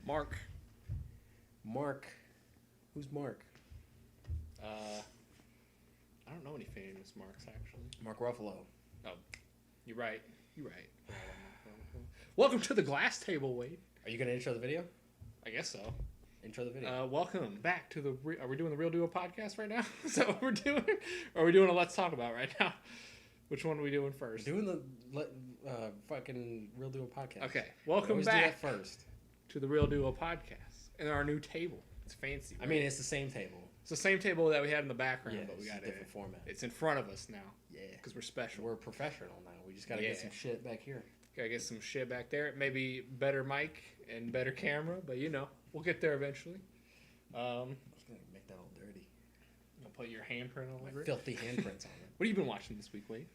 Mark. Mark. Who's Mark? I don't know any famous Marks, actually. Mark Ruffalo. Oh, you're right. You're right. Welcome to the glass table, Wade. Are you going to intro the video? I guess so. Intro the video. Welcome back to the... Are we doing the Real Duo podcast right now? Is that what we're doing? Or are we doing a Let's Talk About right now? Which one are we doing first? We're doing the fucking Real Duo podcast. Okay. Welcome Always back do that first. to the Real Duo podcast. And our new table. It's fancy. Right? I mean, it's the same table. It's the same table that we had in the background, Yeah, but we got a different format. It's in front of us now. Yeah. Because we're special. We're professional now. We just got to get some shit back here. Gotta get some shit back there. Maybe better mic and better camera, but we'll get there eventually. I was going to make that all dirty. You'll put your handprint all over it. Filthy handprints on it. What have you been watching this week, Wade?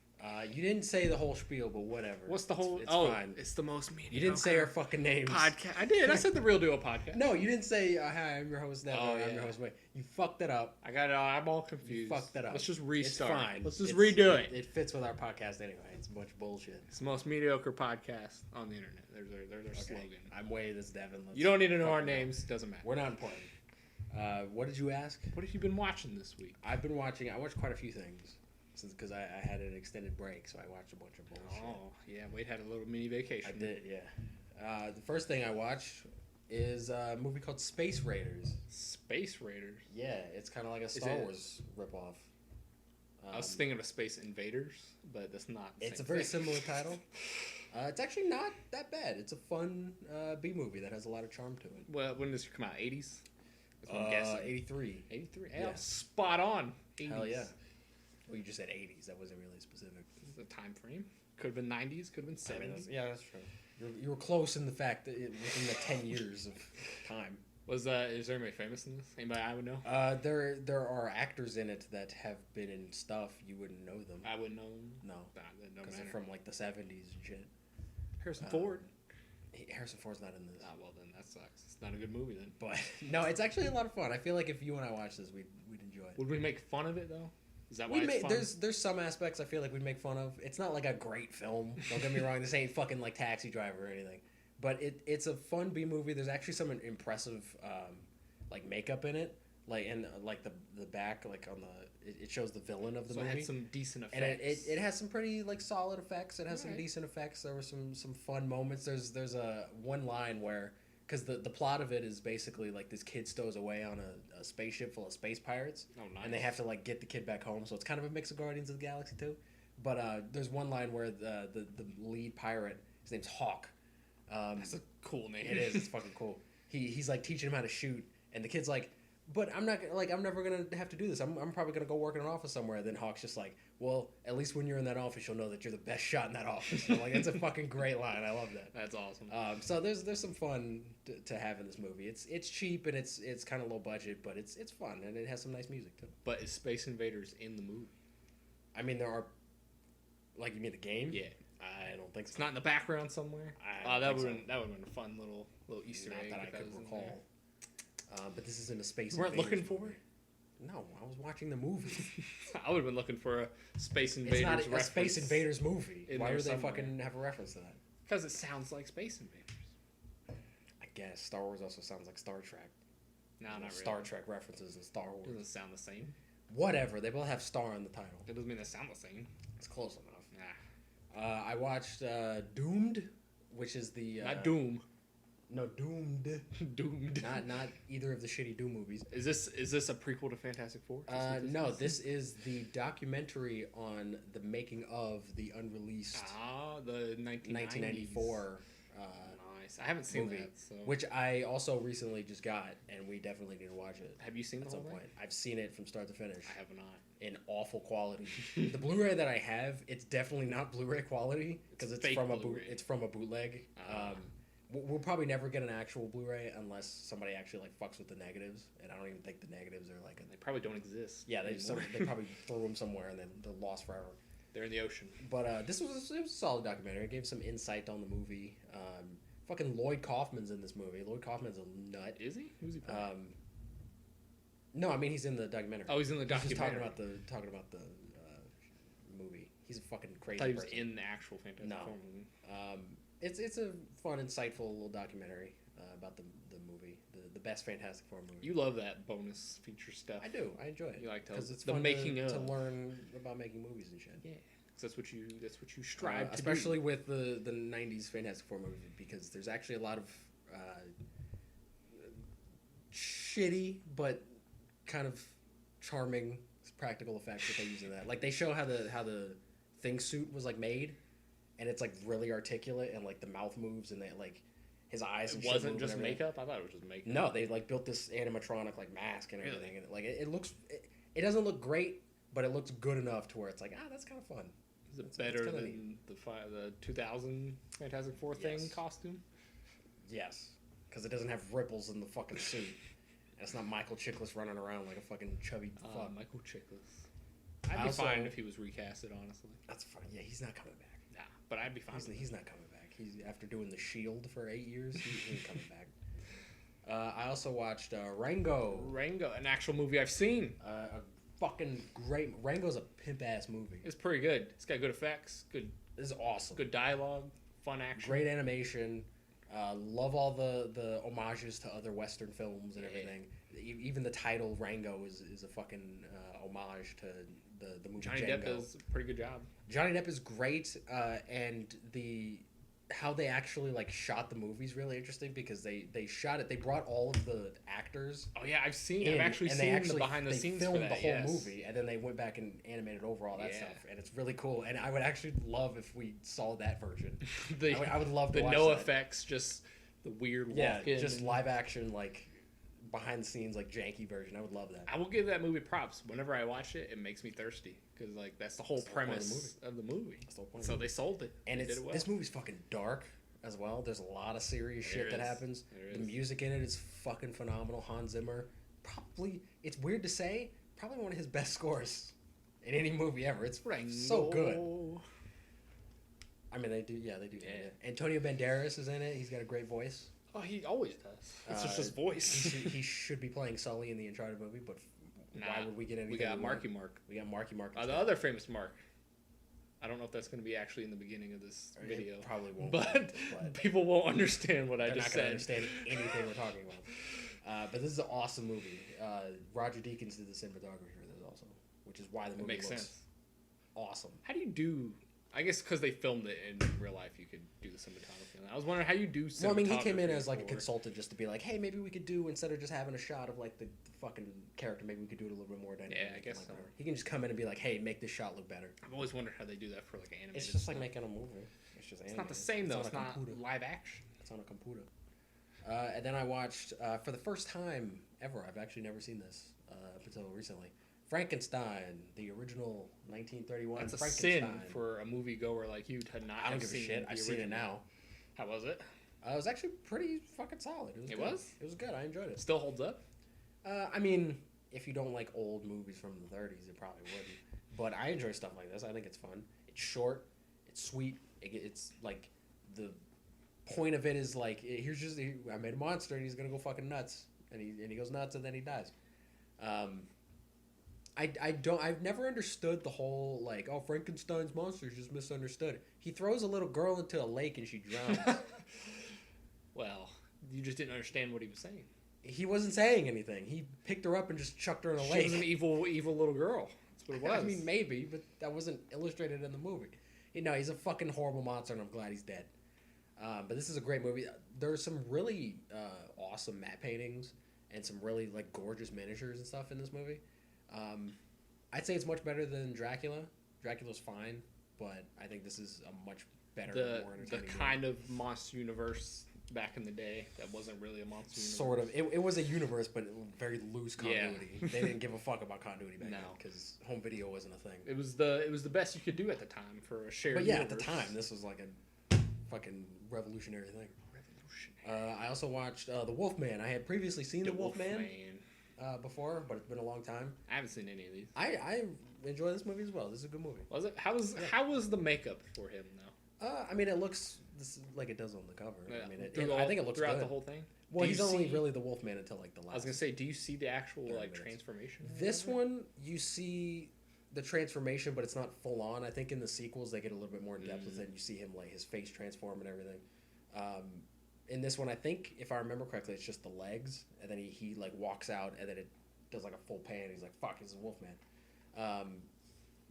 You didn't say the whole spiel, but whatever. What's the whole... It's fine. It's the most mediocre... You didn't say our fucking names. Podcast. I did. I said the Real Duo podcast. No, you didn't say, hi, I'm your host, Devin. I'm your host, Wade. You fucked it up. I got it. I'm all confused. You fucked that up. Let's just restart. It's fine. Let's just redo it. It fits with our podcast anyway. It's a bunch of bullshit. It's the most mediocre podcast on the internet. There's our slogan. I'm Wade. This is Devin. You don't need to know our names. Doesn't matter. We're not important. What did you ask? What have you been watching this week? I watched quite a few things. Because I had an extended break, so I watched a bunch of bullshit. Oh, yeah. Wade had a little mini vacation. I did, yeah. The first thing I watched is a movie called Space Raiders. Space Raiders? Yeah, it's kind of like a Star Wars ripoff. I was thinking of Space Invaders, but that's not the It's same a very thing. similar title. It's actually not that bad. It's a fun B-movie that has a lot of charm to it. Well, when does it come out? 80s? That's what I'm guessing. 83. 83? Yeah. Spot on. 80s. Hell yeah. Well, you just said 80s. That wasn't really specific. The time frame. Could have been 90s. Could have been 70s. That's true. You were close in the fact that within the 10 years of time. Is there anybody famous in this? Anybody I would know? There are actors in it that have been in stuff you wouldn't know them. I wouldn't know them. No, because they're from like the 70s and shit. Harrison Ford. Harrison Ford's not in this. Ah, well then that sucks. It's not a good movie then. But no, it's actually a lot of fun. I feel like if you and I watch this, we'd enjoy it. Would we make fun of it though? Is that why it's fun? There's some aspects I feel like we'd make fun of. It's not like a great film. Don't get me wrong. This ain't fucking like Taxi Driver or anything. But it's a fun B movie. There's actually some impressive like makeup in it. Like and like the back like on the it shows the villain of the movie. It had some decent effects. And it has some pretty like solid effects. It has some decent effects. There were some fun moments. There's a one line where because the plot of it is basically like this kid stows away on a spaceship full of space pirates. Oh, nice. And they have to like get the kid back home. So it's kind of a mix of Guardians of the Galaxy too. But there's one line where the lead pirate, his name's Hawk. That's a cool name. It is. It's fucking cool. He's like teaching him how to shoot, and the kid's like, "But I'm not like I'm never gonna have to do this. I'm probably gonna go work in an office somewhere." Then Hawk's just like, "Well, at least when you're in that office, you'll know that you're the best shot in that office." So, like that's a fucking great line. I love that. That's awesome. So there's some fun to have in this movie. It's cheap and it's kind of low budget, but it's fun and it has some nice music too. But is Space Invaders in the movie? I mean, there are. Like you mean the game? Yeah. I don't think so. It's not in the background somewhere. That would have been a fun little Easter egg. Not that I could recall. But this isn't a Space. You weren't looking for movie. It? No, I was watching the movie. I would have been looking for a Space Invaders. It's not a Space Invaders movie. Why would they fucking have a reference to that? Because it sounds like Space Invaders. I guess Star Wars also sounds like Star Trek. No, not really. Star Trek references in Star Wars. It doesn't sound the same. Whatever. They both have Star in the title. It doesn't mean they sound the same. It's close enough. Nah. I watched Doomed, which is the not Doom. No, Doomed. Doomed. Not either of the shitty Doom movies. Is this a prequel to Fantastic Four? No, this is the documentary on the making of the unreleased the 1994 nice. I haven't seen movie, that, so. which I also recently just got, and we definitely need to watch it. Have you seen at the some whole point? thing? I've seen it from start to finish. I have not. In awful quality. The Blu-ray that I have, it's definitely not Blu-ray quality because it's from a bootleg. We'll probably never get an actual Blu-ray unless somebody actually like fucks with the negatives, and I don't even think the negatives are like. They probably don't exist. Yeah, they probably threw them somewhere and they're lost forever. They're in the ocean. But it was a solid documentary. It gave some insight on the movie. Fucking Lloyd Kaufman's in this movie. Lloyd Kaufman's a nut. Is he? Who's he playing? No, I mean he's in the documentary. Oh, he's in the documentary. He's talking about the movie. He's a fucking crazy. I thought he was person. in the actual Fantastic Four movie. It's a fun, insightful little documentary. about the movie, the best Fantastic Four movie. You love that bonus feature stuff. I do. I enjoy it. You like to because it's the fun making to learn about making movies and shit. Yeah, that's what you strive to especially do. with the '90s Fantastic Four movie, because there's actually a lot of shitty but kind of charming practical effects that they use in that. Like they show how the Thing suit was like made, and it's like really articulate, and like the mouth moves, and they like his eyes. It and wasn't shit just and everything. makeup. I thought it was just makeup. No, they like built this animatronic like mask and everything, Really? and like it looks. It doesn't look great, but it looks good enough to where it's like that's kind of fun. Is it It's better kinda than the 2000 Fantastic Four thing Yes. costume? Yes, because it doesn't have ripples in the fucking suit. And it's not Michael Chiklis running around like a fucking chubby fuck. Michael Chiklis. I'd be Also- fine if he was recasted, honestly. That's fine. Yeah, he's not coming back. Nah, but I'd be fine. He's not coming back. He's after doing the Shield for 8 years. He ain't coming back. I also watched Rango. Rango, an actual movie I've seen. A fucking great. Rango's a pimp ass movie. It's pretty good. It's got good effects, good This is awesome. good dialogue, fun action. Great animation. Love all the homages to other Western films and everything. Even the title Rango is a fucking homage to the movie Johnny Django. Depp does a pretty good job. Johnny Depp is great, and how they actually like shot the movie is really interesting, because they shot it. They brought all of the actors. Oh yeah, I've In, actually and seen the behind the they scenes filmed for that. the whole Yes. movie, and then they went back and animated over all that Yeah. stuff, and it's really cool. And I would actually love if we saw that version. the, I would love to the watch no that. effects, just the weird Yeah, walk in. just live action, like behind the scenes, like janky version. I would love that. I will give that movie props. Whenever I watch it, it makes me thirsty because like that's the whole That's the whole point of the premise of the movie. That's the whole point. So they sold it. And They it's did it well. this movie's fucking dark as well. There's a lot of serious There shit that is. happens. There The is. music in it is fucking phenomenal. Hans Zimmer, probably, it's weird to say, probably one of his best scores in any movie ever. It's so good. I mean, they do. Yeah. Antonio Banderas is in it. He's got a great voice. Oh, he always does. It's just his voice. He should be playing Sully in the Uncharted movie, but why would we get anything? We got want? Marky Mark. We got Marky Mark. The other famous Mark. I don't know if that's going to be actually in the beginning of this video. It probably won't. But people won't understand what I they're just not going to said. understand anything we're talking about. But this is an awesome movie. Roger Deakins did the cinematography for this also, which is why the movie Makes looks sense. awesome. How do you do? I guess because they filmed it in real life, you could do the cinematography. I was wondering how you do cinematography. Well, I mean, he came in as like a for- consultant just to be like, hey, maybe we could do, instead of just having a shot of like the fucking character, maybe we could do it a little bit more dynamic. Yeah, I guess like, so. whatever. He can just come in and be like, hey, make this shot look better. I've always wondered how they do that for like animated. It's just like stuff. making a movie. It's just It's not the animated. same though. on It's a not computer. live action. It's on a computer. And then I watched, for the first time ever, I've actually never seen this up until recently, Frankenstein, the original 1931 That's a Frankenstein. sin for a moviegoer like you to not I don't have give a seen shit. the I've seen it original. now. How was it? It was actually pretty fucking solid. It was. It good. was? It was good. I enjoyed it. Still holds up. I mean, if you don't like old movies from the 30s, it probably wouldn't. But I enjoy stuff like this. I think it's fun. It's short. It's sweet. It's like the point of it is like, here's just I made a monster and he's gonna go fucking nuts, and he goes nuts and then he dies. I've never understood the whole like, oh, Frankenstein's monster is just misunderstood. He throws a little girl into a lake and she drowns. Well, you just didn't understand what he was saying. He wasn't saying anything. He picked her up and just chucked her in a She lake. was an evil little girl. That's what it was. I mean, maybe, but that wasn't illustrated in the movie. He's a fucking horrible monster, and I'm glad he's dead. But this is a great movie. There's some really awesome matte paintings and some really like gorgeous miniatures and stuff in this movie. I'd say it's much better than Dracula. Dracula's fine, but I think this is a much better, more the entertaining kind of monster universe back in the day that wasn't really a monster universe. sort of. It was a universe, but very loose Yeah. continuity. They didn't give a fuck about continuity back then No. because home video wasn't a thing. It was the best you could do at the time for a shared. But yeah, universe. at the time, this was like a fucking revolutionary thing. I also watched The Wolfman. I had previously seen The Wolfman before, but it's been a long time. I haven't seen any of these. I enjoy this movie as well. This is a good movie. Was it? How was the makeup for him though? I mean, it looks like it does on the cover. Yeah. I mean, I I think it looks throughout good. the whole thing. Well, Do he's you only see- really the Wolfman until like the last. I was gonna say, do you see the actual 30 like minutes. transformation? This one, you see the transformation, but it's not full on. I think in the sequels they get a little bit more in depth with it. You see him like his face transform and everything. In this one, I think if I remember correctly, it's just the legs, and then he like walks out, and then it does like a full pan. He's like, "Fuck, he's a Wolfman."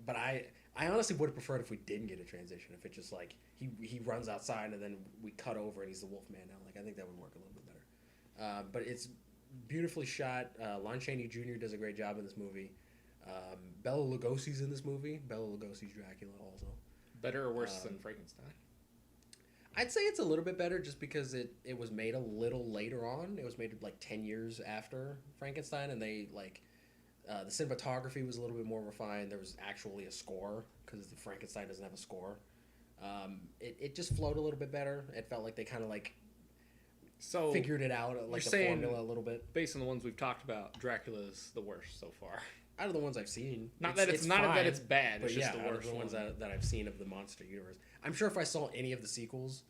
But I honestly would have preferred if we didn't get a transition. If it just like he runs outside and then we cut over and he's the Wolfman now. Like I think that would work a little bit better. But it's beautifully shot. Lon Chaney Jr. does a great job in this movie. Bela Lugosi's in this movie. Bela Lugosi's Dracula also. Better or worse than Frankenstein? I'd say it's a little bit better just because it was made a little later on. It was made like 10 years after Frankenstein, and they like the cinematography was a little bit more refined. There was actually a score because the Frankenstein doesn't have a score. It just flowed a little bit better. It felt like they kind of like figured it out, like the formula a little bit. Based on the ones we've talked about, Dracula's the worst so far. Out of the ones I've seen, not that it's bad, but it's just the worst. Out of the ones that I've seen of the monster universe, I'm sure if I saw any of the sequels,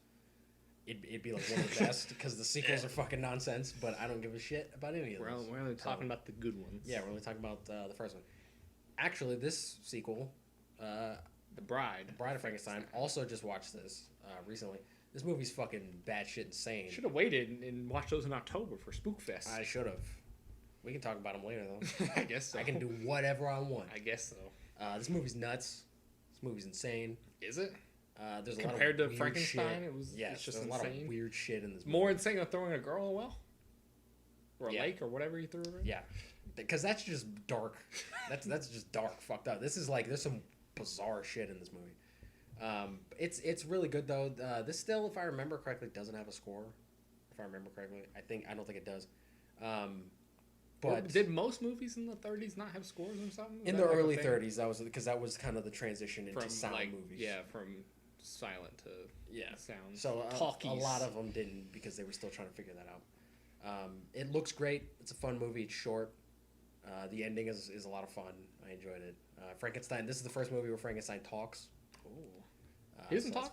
it'd be like one of the best because the sequels are fucking nonsense. But I don't give a shit about any of those. We're only talking about the good ones. Yeah, we're only talking about the first one. Actually, this sequel, The Bride of Frankenstein, also just watched this recently. This movie's fucking batshit insane. Should have waited and watched those in October for Spookfest. I should have. We can talk about them later, though. I guess so. I can do whatever I want. I guess so. This movie's nuts. This movie's insane. Is it? There's compared a lot of to Frankenstein, shit. It's just there's insane. A lot of weird shit in this movie. More insane than throwing a girl in a well? Or a lake or whatever you threw her in? Yeah. Because that's just dark. That's just dark, fucked up. This is like, there's some bizarre shit in this movie. It's really good, though. This still, if I remember correctly, doesn't have a score. If I remember correctly. I don't think it does. But did most movies in the 30s not have scores or something? In the early 30s, that was kind of the transition into sound movies. Yeah, from silent to sound. So a lot of them didn't because they were still trying to figure that out. It looks great. It's a fun movie. It's short. The ending is a lot of fun. I enjoyed it. Frankenstein. This is the first movie where Frankenstein talks. Oh, he doesn't talk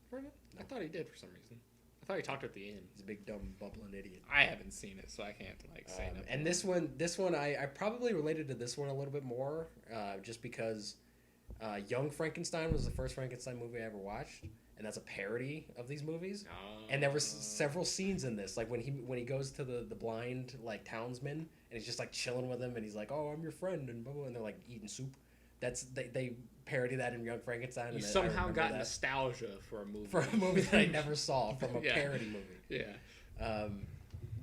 for it? I thought he did for some reason. I thought he talked at the end. He's a big dumb bubbling idiot. I haven't seen it, so I can't say nothing. And this one, I probably related to this one a little bit more, just because Young Frankenstein was the first Frankenstein movie I ever watched, and that's a parody of these movies. And there was several scenes in this, like when he goes to the blind like townsman, and he's just like chilling with him, and he's like, "Oh, I'm your friend," and blah blah, and they're like eating soup. They parody that in Young Frankenstein. You somehow got nostalgia for a movie that I never saw from a parody movie. Yeah.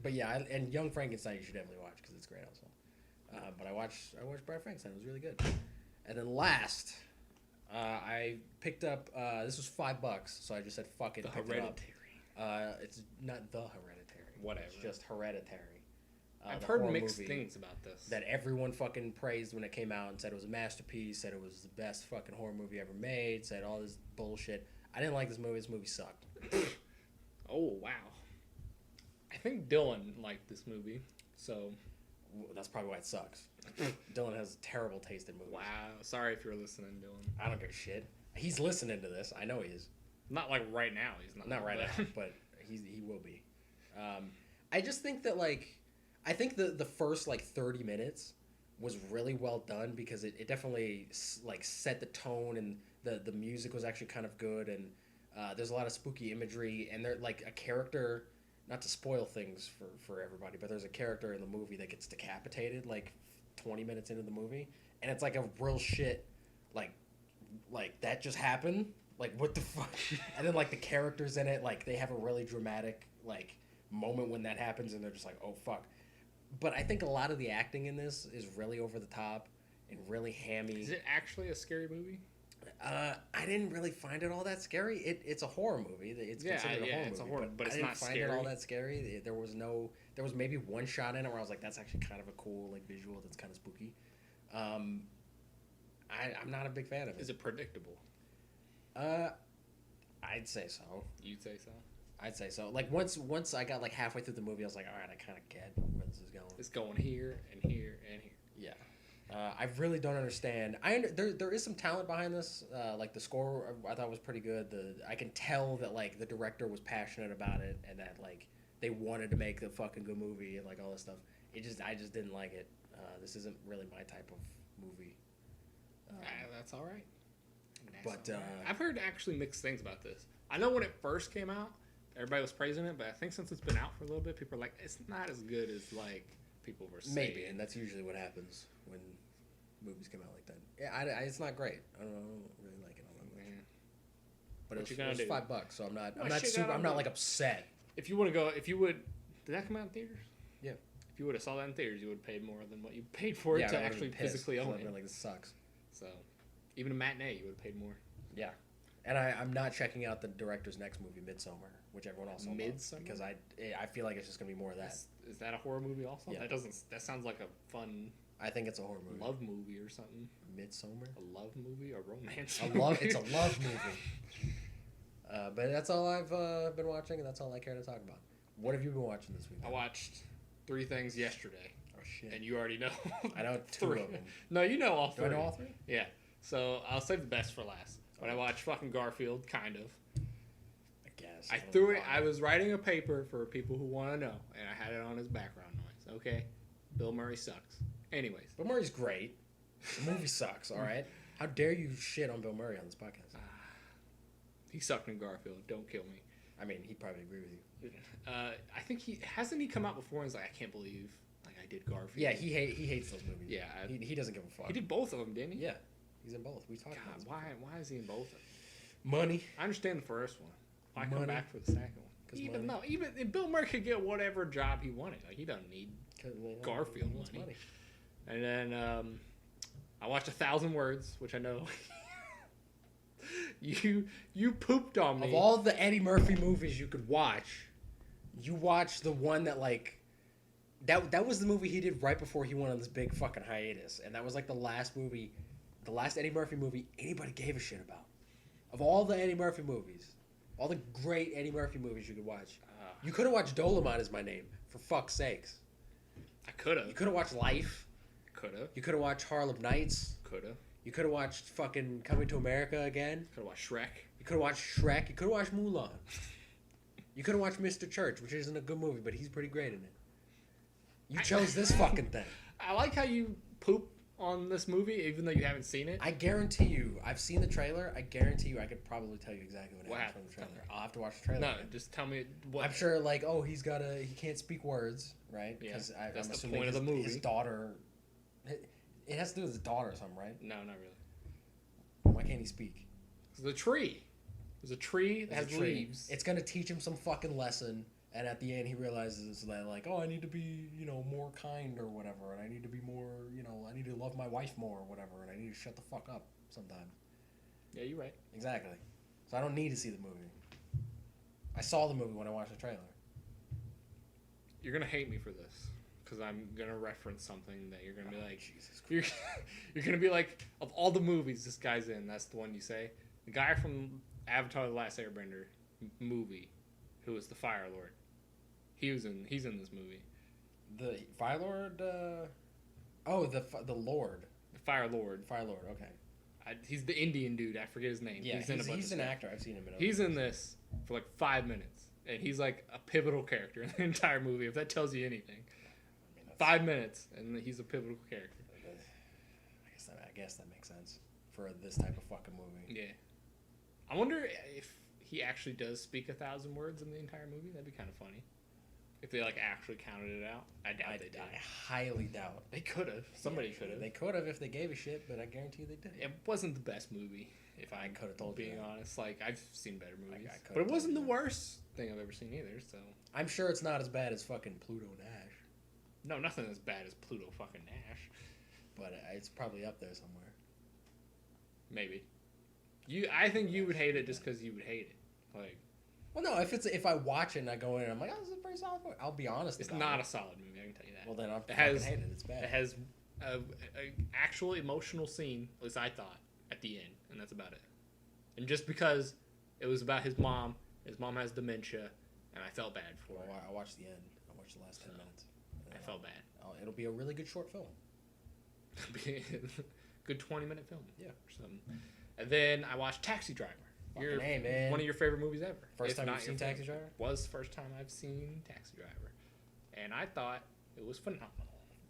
But yeah, and Young Frankenstein you should definitely watch because it's great also. But I watched Bride of Frankenstein. It was really good. And then last, I picked up. This was $5, so I just said fuck it. The Hereditary. It's not The Hereditary. Whatever. It's just Hereditary. I've heard mixed things about this. That everyone fucking praised when it came out and said it was a masterpiece, said it was the best fucking horror movie ever made, said all this bullshit. I didn't like this movie. This movie sucked. Oh, wow. I think Dylan liked this movie, so... That's probably why it sucks. Dylan has terrible taste in movies. Wow. Sorry if you're listening, Dylan. I don't give a shit. He's listening to this. I know he is. Not like right now. He's not. Not right now, but he will be. I just think that, like... I think the first like 30 minutes was really well done because it definitely like set the tone, and the music was actually kind of good, and there's a lot of spooky imagery, and they're like a character, not to spoil things for everybody, but there's a character in the movie that gets decapitated like 20 minutes into the movie, and it's like a real shit like that just happened, like what the fuck. And then like the characters in it, like they have a really dramatic like moment when that happens, and they're just like, oh fuck. But I think a lot of the acting in this is really over the top and really hammy. Is it actually a scary movie? I didn't really find it all that scary. It's a horror movie. It's considered a horror movie. But it's not scary. I didn't find it all that scary. There was maybe one shot in it where I was like, that's actually kind of a cool like visual that's kind of spooky. I'm not a big fan of it. Is it predictable? I'd say so. You'd say so? I'd say so. Like once I got like halfway through the movie, I was like, all right, I kind of get where this is going. It's going here and here and here. Yeah. I really don't understand. There is some talent behind this. Like the score, I thought was pretty good. I can tell that like the director was passionate about it, and that like they wanted to make a fucking good movie and like all this stuff. I just didn't like it. This isn't really my type of movie. That's all right. But I've heard actually mixed things about this. I know when it first came out, everybody was praising it, but I think since it's been out for a little bit, people are like, it's not as good as like people were saying. Maybe, and that's usually what happens when movies come out like that. Yeah, it's not great. I don't really like it all that much. But it was $5, so I'm not like upset. If you want to go, did that come out in theaters? Yeah. If you would have saw that in theaters, you would have paid more than what you paid for it to actually physically own it. Like, this sucks. So, even a matinee, you would have paid more. Yeah. And I'm not checking out the director's next movie, Midsommar, which everyone also loves, because I feel like it's just gonna be more of that. Is that a horror movie also? Yeah. That sounds like a fun. I think it's a horror movie. Love movie or something. Midsommar. A love movie, a romance. It's a love movie. But that's all I've been watching, and that's all I care to talk about. What have you been watching this week? I watched 3 things yesterday. Oh shit! And you already know. I know 2 of them. No, you know all 3. Do I know all 3? Yeah. So I'll save the best for last. But I watched fucking Garfield, kind of. I guess. I was writing a paper for people who want to know, and I had it on as background noise. Okay, Bill Murray sucks. Anyways, Bill Murray's great. The movie sucks. All right. How dare you shit on Bill Murray on this podcast? He sucked in Garfield. Don't kill me. I mean, he'd probably agree with you. I think he come out before and was like, I can't believe like I did Garfield. Yeah, he hates those movies. Yeah, he doesn't give a fuck. He did both of them, didn't he? Yeah, he's in both. We talked about this. Why is he in both of them? Money. I understand the first one. Why come back for the second one? Even Bill Murray could get whatever job he wanted. Like he doesn't need Garfield money. And then I watched 1,000 Words, which I know you pooped on me. Of all the Eddie Murphy movies you could watch, you watched the one that like that was the movie he did right before he went on this big fucking hiatus, and that was like the last Eddie Murphy movie anybody gave a shit about. Of all the Eddie Murphy movies, all the great Eddie Murphy movies you could watch, you could have watched Dolomite Is My Name, for fuck's sakes. I could have. You could have watched Life. Could have. You could have watched Harlem Nights. Could have. You could have watched fucking Coming to America again. Could have watched Shrek. You could have watched Shrek. You could have watched Mulan. You could have watched Mr. Church, which isn't a good movie, but he's pretty great in it. You chose this fucking thing. I like how you poop on this movie, even though you haven't seen it. I guarantee you, I've seen the trailer. I guarantee you, I could probably tell you exactly what happens from the trailer. I'll have to watch the trailer. No, again. just tell me what. I'm sure, like, oh, he can't speak words, right? Yeah, Because that's the point of the movie. His daughter. It has to do with his daughter or something, right? No, not really. Why can't he speak? The tree. There's a tree that has leaves. It's gonna teach him some fucking lesson, and at the end he realizes that like, oh, I need to be, more kind or whatever, and I need to be more, I need to love my wife more or whatever, and I need to shut the fuck up sometimes. Yeah, you're right. Exactly. So I don't need to see the movie. I saw the movie when I watched the trailer. You're gonna hate me for this. Because I'm gonna reference something that you're gonna be like, Jesus Christ. you're gonna be like, of all the movies this guy's in, that's the one you say. The guy from Avatar: The Last Airbender movie, who was the Fire Lord, he's in this movie. The Fire Lord. The Lord. The Fire Lord. Fire Lord. Okay. He's the Indian dude. I forget his name. Yeah, he's an actor. I've seen him in. He's in this for like 5 minutes, and he's like a pivotal character in the entire movie. If that tells you anything. 5 minutes, and he's a pivotal character. I guess that makes sense for this type of fucking movie. Yeah. I wonder if he actually does speak 1,000 words in the entire movie. That'd be kind of funny. If they like actually counted it out. I doubt they did. I highly doubt. They could have. Somebody could have. They could have if they gave a shit, but I guarantee you they didn't. It wasn't the best movie, if I could have told being honest. Like, I've seen better movies. I but it wasn't the worst thing I've ever seen either, so. I'm sure it's not as bad as fucking Pluto Nash. No, nothing as bad as Pluto fucking Nash. But it's probably up there somewhere. Maybe. I think you would hate it just because you would hate it. Like. Well, no. If I watch it and I go in and I'm like, oh, this is a pretty solid movie. I'll be honest. It's not a solid movie. I can tell you that. Well, then I hate it. It's bad. It has an actual emotional scene, at least I thought, at the end, and that's about it. And just because it was about his mom has dementia, and I felt bad for her. I watched the end. I watched the last 10 minutes. I felt bad. Oh, it'll be a really good short film. Good 20-minute film. Yeah. Or something. And then I watched Taxi Driver. Man. One of your favorite movies ever. First time you've seen Taxi Driver? Was the first time I've seen Taxi Driver. And I thought it was phenomenal.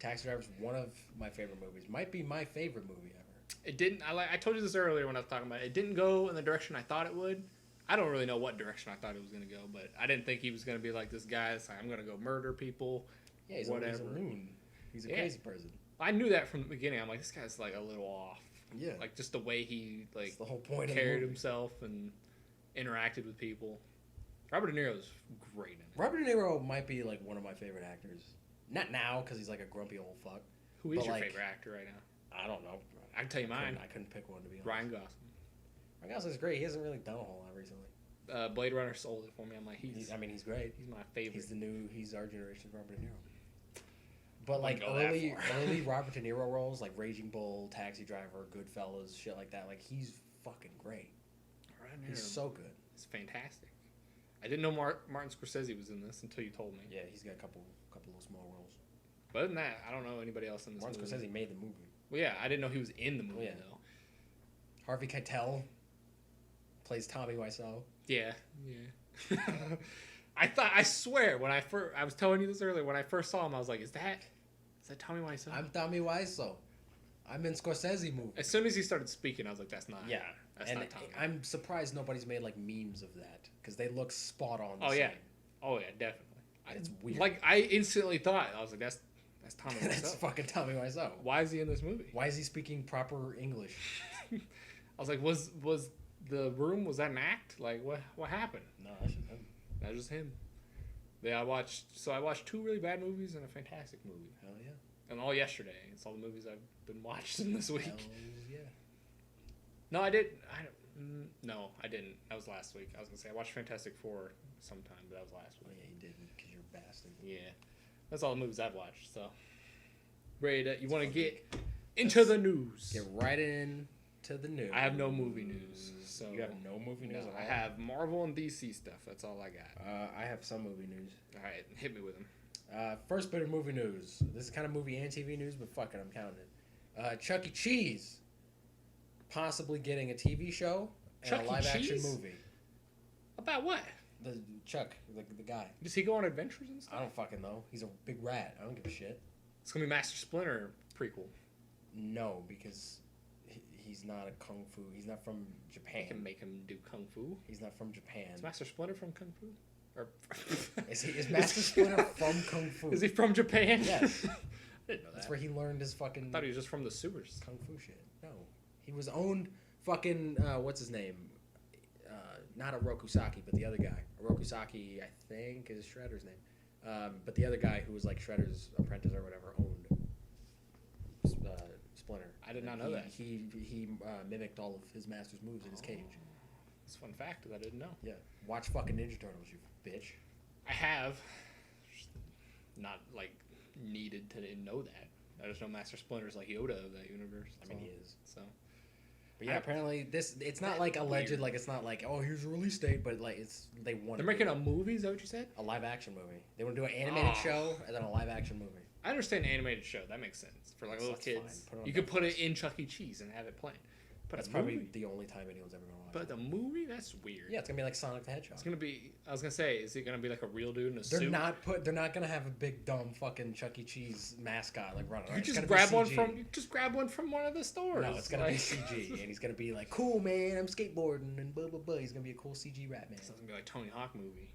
Taxi Driver is one of my favorite movies. Might be my favorite movie ever. It didn't. I told you this earlier when I was talking about it. It didn't go in the direction I thought it would, I don't really know what direction I thought it was going to go, but I didn't think he was going to be like this guy that's like, I'm going to go murder people. Yeah, he's a loon. He's a crazy person. I knew that from the beginning. I'm like, this guy's like a little off. Yeah. Like just the way he like that's the whole point carried himself and interacted with people. Robert De Niro's great in it. Robert De Niro might be like one of my favorite actors. Not now because he's like a grumpy old fuck. Who is your favorite actor right now? I don't know. I can tell you mine. I couldn't pick one to be honest. Ryan Gosling. Ryan Gosling's great. He hasn't really done a whole lot recently. Blade Runner sold it for me. I'm like, he's great. He's my favorite. He's our generation's Robert De Niro. But like early Robert De Niro roles, like Raging Bull, Taxi Driver, Goodfellas, shit like that. Like he's fucking great. He's so good. It's fantastic. I didn't know Martin Scorsese was in this until you told me. Yeah, he's got a couple little small roles. But other than that, I don't know anybody else in this movie. Martin Scorsese made the movie. Well, yeah, I didn't know he was in the movie though. Harvey Keitel plays Tommy Wiseau. Yeah. I swear when I was telling you this earlier, when I first saw him, I was like, is that Tommy Wiseau? I'm Tommy Wiseau. I'm in Scorsese movie. As soon as he started speaking, I was like, that's not. Yeah. That's not Tommy. I'm surprised nobody's made like memes of that because they look spot on. Oh yeah, definitely. It's weird. Like I instantly thought, I was like, that's Tommy Wiseau. That's fucking Tommy Wiseau. Why is he in this movie? Why is he speaking proper English? I was like, was the room, was that an act? Like what happened? No, that's just him. That was just him. Yeah, I watched 2 really bad movies and a fantastic movie. Hell yeah. And all yesterday. It's all the movies I've been watching this week. Hell yeah. No, I didn't. No, I didn't. That was last week. I was gonna say I watched Fantastic Four sometime, but that was last week. Oh yeah, you didn't because you're a bastard. Yeah, that's all the movies I've watched. So, Ray, you want to get into the news? Get right in to the news. I have no movie news. So you have no movie news? No, I have Marvel and DC stuff. That's all I got. I have some movie news. All right, hit me with them. First bit of movie news. This is kind of movie and TV news, but fuck it, I'm counting it. Chuck E. Cheese possibly getting a TV show and a live-action movie. About what? The Chuck, the guy. Does he go on adventures and stuff? I don't fucking know. He's a big rat. I don't give a shit. It's gonna be Master Splinter prequel. No, because he's not a kung fu. He's not from Japan. They can make him do kung fu. He's not from Japan. Is Master Splinter from kung fu? Or is Master Splinter from kung fu? Is he from Japan? Yes. I didn't know that. That's where he learned his fucking. I thought he was just from the sewers. Kung fu shit. No, he was owned fucking what's his name? Not Orokusaki, but the other guy. Orokusaki, I think, is Shredder's name. But the other guy who was like Shredder's apprentice or whatever owned Splinter. I did not know that. He mimicked all of his master's moves in his cage. It's a fun fact that I didn't know. Yeah. Watch fucking Ninja Turtles, you bitch. I have. Not like needed to know that. I just know Master Splinter's like Yoda of that universe. I mean, he is. So. But yeah, apparently it's not like alleged, weird. Like it's not like, oh, here's a release date, but like they want. They're making a movie. Is that what you said? A live action movie. They want to do an animated show and then a live action movie. I understand an animated show. That makes sense for like little kids. You could put it in Chuck E. Cheese and have it playing. But that's probably the only time anyone's ever gonna watch. But the movie, that's weird. Yeah, it's gonna be like Sonic the Hedgehog. It's gonna be. I was gonna say, is it gonna be like a real dude in a suit? They're not gonna have a big dumb fucking Chuck E. Cheese mascot like running around. You just grab one from one of the stores. No, it's gonna be CG, and he's gonna be like, "Cool, man, I'm skateboarding," and blah blah blah. He's gonna be a cool CG rat man. It's not gonna be like Tony Hawk movie.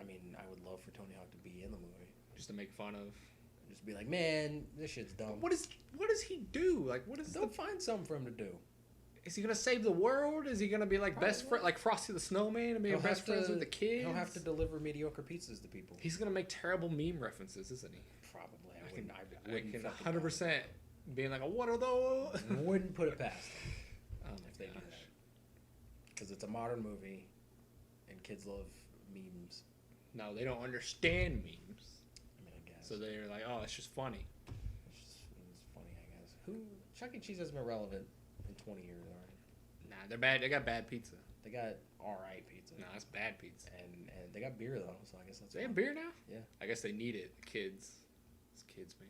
I mean, I would love for Tony Hawk to be in the movie, just to make fun of. Just be like, man, this shit's dumb. What does he do? Like, what is? They'll find something for him to do. Is he gonna save the world? Is he gonna be like best friend, like Frosty the Snowman, and be best friends with the kids? He'll have to deliver mediocre pizzas to people. He's gonna make terrible meme references, isn't he? Probably. I can 100% being like, what are those? Wouldn't put it past them if they do that. Because it's a modern movie, and kids love memes. No, they don't understand memes. I mean, I guess. So they're like, oh, it's just funny. It's funny, I guess. Chuck E. Cheese has been relevant in 20 years already. Nah, they're bad. They got bad pizza. They got alright pizza. Nah, that's bad pizza. And they got beer though, so I guess that's. They have beer now? Yeah. I guess they need it. Kids. It's kids, man.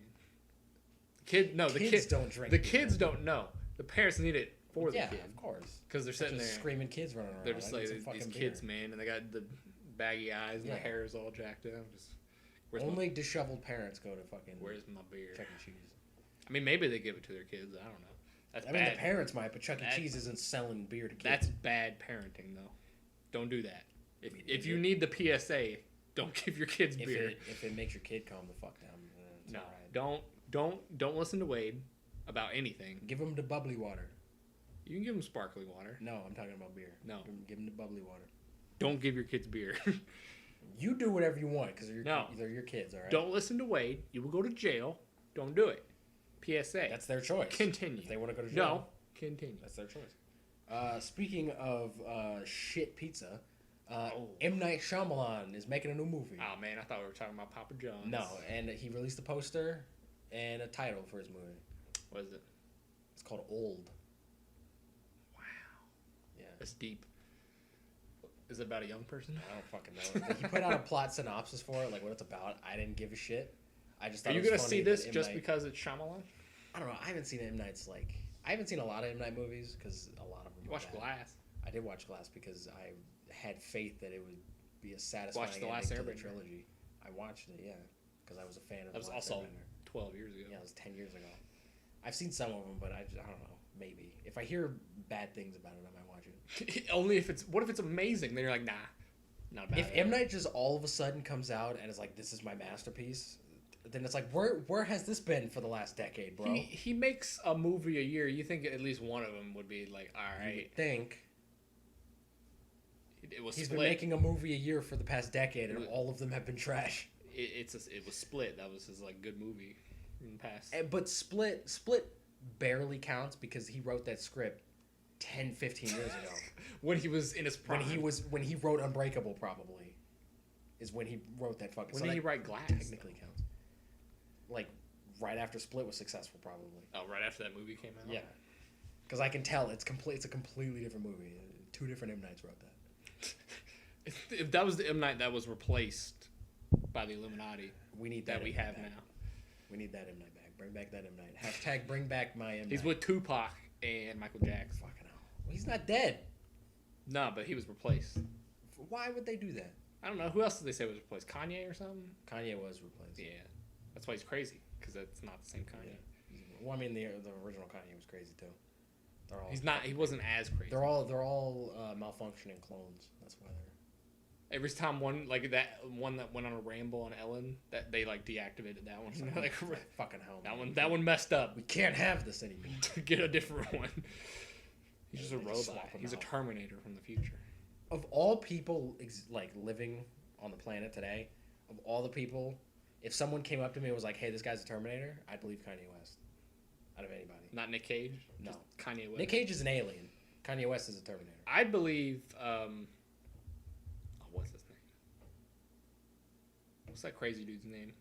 The kids don't drink. The kids don't know. The parents need it for the kid. Yeah, of course. Because they're sitting there screaming kids running around. They're just like these kids, man, and they got the baggy eyes and their hair is all jacked up. Just only disheveled parents go to fucking. Where's my beer? Chuck E. Cheese. I mean, maybe they give it to their kids. I don't know. That's I mean, the parents might, but Chuck E. Cheese isn't selling beer to kids. That's bad parenting, though. Don't do that. If you need the PSA, don't give your kids beer. If it makes your kid calm the fuck down, no, right. Don't listen to Wade about anything. Give him the bubbly water. You can give him sparkling water. No, I'm talking about beer. No, give him the bubbly water. Don't give your kids beer. You do whatever you want because they're your kids, all right? Don't listen to Wade. You will go to jail. Don't do it. PSA. That's their choice. Continue. If they want to go to jail. No, continue. That's their choice. Speaking of shit pizza, M. Night Shyamalan is making a new movie. Oh, man, I thought we were talking about Papa John's. No, and he released a poster and a title for his movie. What is it? It's called Old. Wow. Yeah. That's deep. Is it about a young person? I don't fucking know. He put out a plot synopsis for it, like what it's about. I didn't give a shit. I just thought Are you going to see this just because it's Shyamalan? I don't know. I haven't seen M. Night's, I haven't seen a lot of M. Night movies because a lot of them You watched Glass. I did watch Glass because I had faith that it would be a satisfying ending to the trilogy. I watched it, yeah, because I was a fan of that was also 12 years ago. Yeah, it was 10 years ago. I've seen some of them, but I don't know. Maybe. If I hear bad things about it, I might watch it. Only if it's... What if it's amazing? Then you're like, nah. Not bad. If M. Night just all of a sudden comes out and is like, this is my masterpiece, then it's like, where has this been for the last decade, bro? He makes a movie a year. You think at least one of them would be like, all right. You would think. It was He's Split. been making a movie a year for the past decade, and all of them have been trash. It was Split. That was his good movie in the past. But Split barely counts because he wrote that script 10, 15 years ago. When he was in his prime. When he wrote Unbreakable, probably, is when he wrote that fucking. When did he write Glass? Technically counts. Right after Split was successful, probably. Oh, right after that movie came out. Yeah, because I can tell it's a completely different movie. Two different M. Nights wrote that. If that was the M. Night that was replaced by the Illuminati, we need that we have back. now. We need that M. Night back. Bring back that M. Night. Hashtag bring back my M. Night. He's with Tupac and Michael Jackson. Fucking hell. Well, he's not dead. No, but he was replaced. Why would they do that? I don't know. Who else did they say was replaced? Kanye or something? Kanye was replaced. Yeah. That's why he's crazy, because it's not the same Kanye. Yeah. Well, I mean, the original Kanye was crazy, too. He's not. He wasn't as crazy. They're all malfunctioning clones. That's why they're... Every time one that went on a ramble on Ellen, that they deactivated that one. Fucking hell. That one messed up. We can't have this anymore. Get a different one. He's just a robot. He's a Terminator from the future. Of all people living on the planet today, of all the people, if someone came up to me and was like, "Hey, this guy's a Terminator," I'd believe Kanye West. Out of anybody. Not Nick Cage. No. Just Kanye West. Nick Cage is an alien. Kanye West is a Terminator. I'd believe. What's his name? What's that crazy dude's name?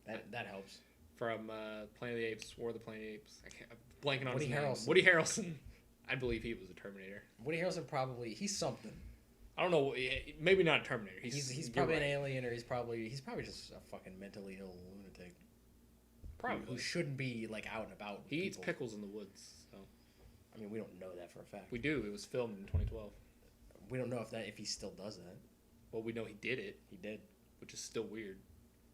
That helps. From Planet of the Apes, War of the Planet of the Apes. I'm blanking on Woody his name. Harrelson. Woody Harrelson. I believe he was a Terminator. Woody Harrelson probably he's something. I don't know. Maybe not a Terminator. He's probably an alien, or he's probably just a fucking mentally ill lunatic. Probably who shouldn't be out and about. He eats pickles in the woods. So. I mean, we don't know that for a fact. We do. It was filmed in 2012. We don't know if he still does that. Well, we know he did it. He did, which is still weird.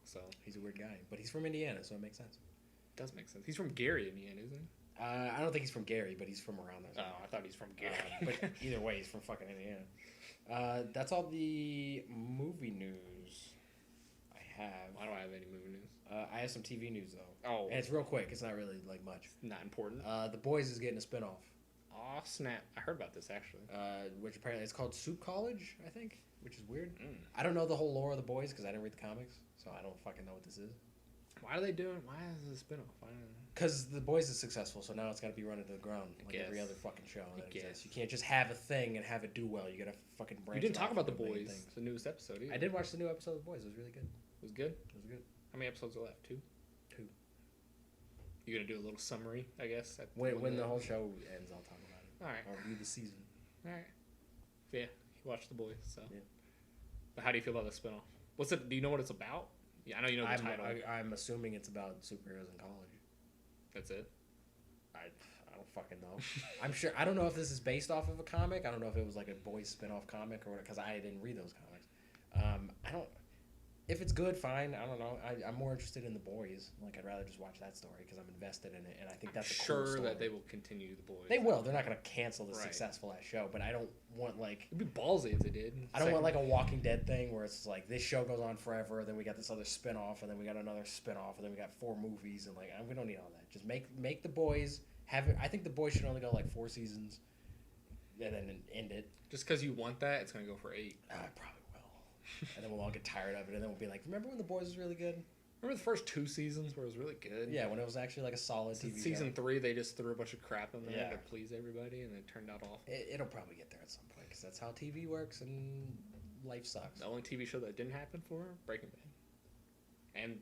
So he's a weird guy, but he's from Indiana, so it makes sense. It does make sense. He's from Gary, Indiana, isn't he? I don't think he's from Gary, but he's from around there. Oh, I thought he's from Gary. But either way, he's from fucking Indiana. That's all the movie news I have. Why don't I have any movie news? I have some TV news though. Oh, and it's real quick. It's not really much. Not important. The Boys is getting a spinoff. Oh snap! I heard about this actually. Which apparently it's called Soup College, I think, which is weird. Mm. I don't know the whole lore of The Boys because I didn't read the comics, so I don't fucking know what this is. Why are they doing? Why is it a spinoff? Because The Boys is successful, so now it's got to be run into the ground like every other fucking show that exists. You can't just have a thing and have it do well. You gotta fucking branch. You didn't it talk off about The into Boys, things. the newest episode. Either. I did watch the new episode of The Boys. It was really good. It was good. It was good. How many episodes are left? 2. 2. You gonna do a little summary, I guess. When the whole show ends, I'll talk about it. All right. I'll review the season. All right. Yeah, you watched The Boys, so. Yeah. But how do you feel about the spinoff? What's it? Do you know what it's about? Yeah, I know you know the title. I'm assuming it's about superheroes in college. That's it. I don't fucking know. I'm sure. I don't know if this is based off of a comic. I don't know if it was like a Boys spinoff comic or because I didn't read those comics. I don't. if it's good, fine. I don't know. I'm more interested in The Boys. Like, I'd rather just watch that story because I'm invested in it, and I think that's a cool story. That they will continue The Boys. They will. They're not going to cancel the successful ass show, but I don't want like. It'd be ballsy if they did. I don't want like a Walking Dead thing where it's like this show goes on forever, then we got this other spinoff, and then we got another spinoff, and then we got 4 movies, and like we don't need all that. Just make The Boys have it. I think The Boys should only go like 4 seasons, and then end it. Just because you want that, it's going to go for 8. I probably. And then we'll all get tired of it, and then we'll be like, remember when The Boys was really good? Remember the first 2 seasons where it was really good? Yeah, when it was actually like a solid TV show. Season 3, they just threw a bunch of crap in there to please everybody, and it turned out awful. It'll probably get there at some point, because that's how TV works, and life sucks. The only TV show that didn't happen for Breaking Bad. And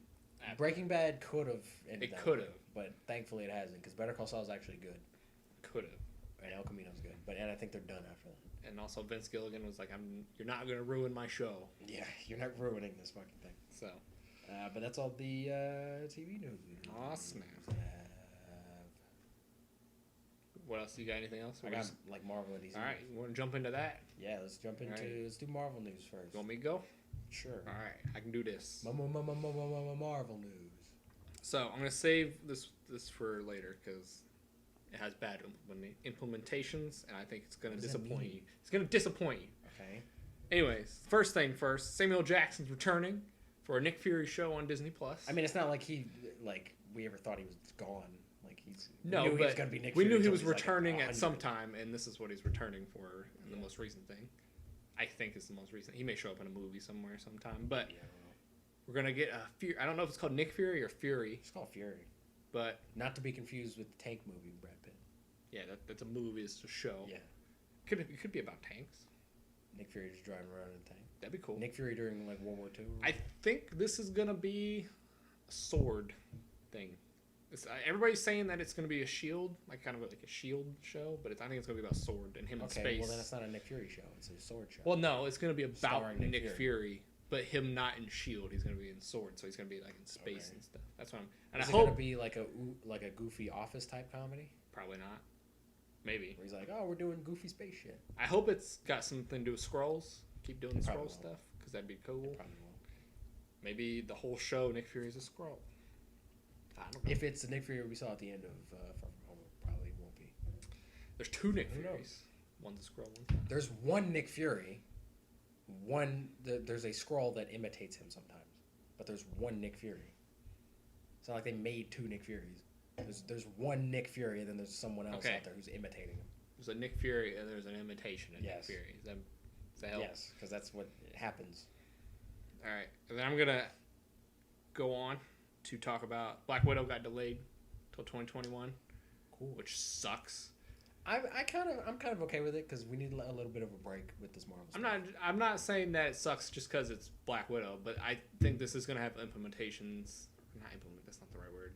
Breaking Bad could have ended It could have. But thankfully it hasn't, because Better Call Saul is actually good. Could have. And El Camino's good. And I think they're done after that. And also Vince Gilligan was like, you're not going to ruin my show. Yeah, you're not ruining this fucking thing. So. But that's all the TV news. Awesome. What else? You got anything else? I got like Marvel and DC. All right, you want to jump into that? Yeah, let's jump into. Right. Let's do Marvel news first. You want me to go? Sure. All right, I can do this. Marvel news. So I'm gonna save this for later because it has bad implementations, and I think it's gonna disappoint you. It's gonna disappoint you. Okay. Anyways, first thing first, Samuel Jackson's returning for a Nick Fury show on Disney Plus. I mean, it's not like we ever thought he was gone. We knew he was returning at some time, and this is what he's returning for in the most recent thing. I think it's the most recent. He may show up in a movie somewhere sometime, but we're gonna get a Fury. I don't know if it's called Nick Fury or Fury. It's called Fury, but not to be confused with the Tank movie with Brad Pitt. Yeah, that's a movie. It's a show. Yeah, it could be about tanks. Nick Fury just driving around in a tank. That'd be cool. Nick Fury during like World War II. I think this is gonna be a sword thing. Everybody's saying that it's going to be a Shield, like kind of like a Shield show, but I think it's going to be about sword and him in space. Well then it's not a Nick Fury show; it's a sword show. Well, no, it's going to be about Nick Fury, but him not in Shield. He's going to be in sword, so he's going to be like in space and stuff. That's what I'm. And is it going to be like a goofy Office type comedy? Probably not. Maybe. Where he's like, oh, we're doing goofy space shit. I hope it's got something to do with Skrulls. Keep doing the Skrull stuff because that'd be cool. It probably won't. Maybe the whole show Nick Fury's a Skrull. If it's the Nick Fury we saw at the end of Far From Home, it probably won't be. There's 2 Nick Furies. One's a Skrull, one's not. There's one Nick Fury. There's a Skrull that imitates him sometimes, but there's one Nick Fury. It's not like they made 2 Nick Furies. There's one Nick Fury, and then there's someone else out there who's imitating him. There's a Nick Fury, and there's an imitation of Nick Fury. Does that help? Yes, because that's what happens. All right, and then I'm gonna go on to talk about Black Widow got delayed till 2021. Cool. Which sucks. I'm kind of okay with it because we need a little bit of a break with this Marvel stuff. I'm not saying that it sucks just because it's Black Widow, but I think this is gonna have implementations. That's not the right word.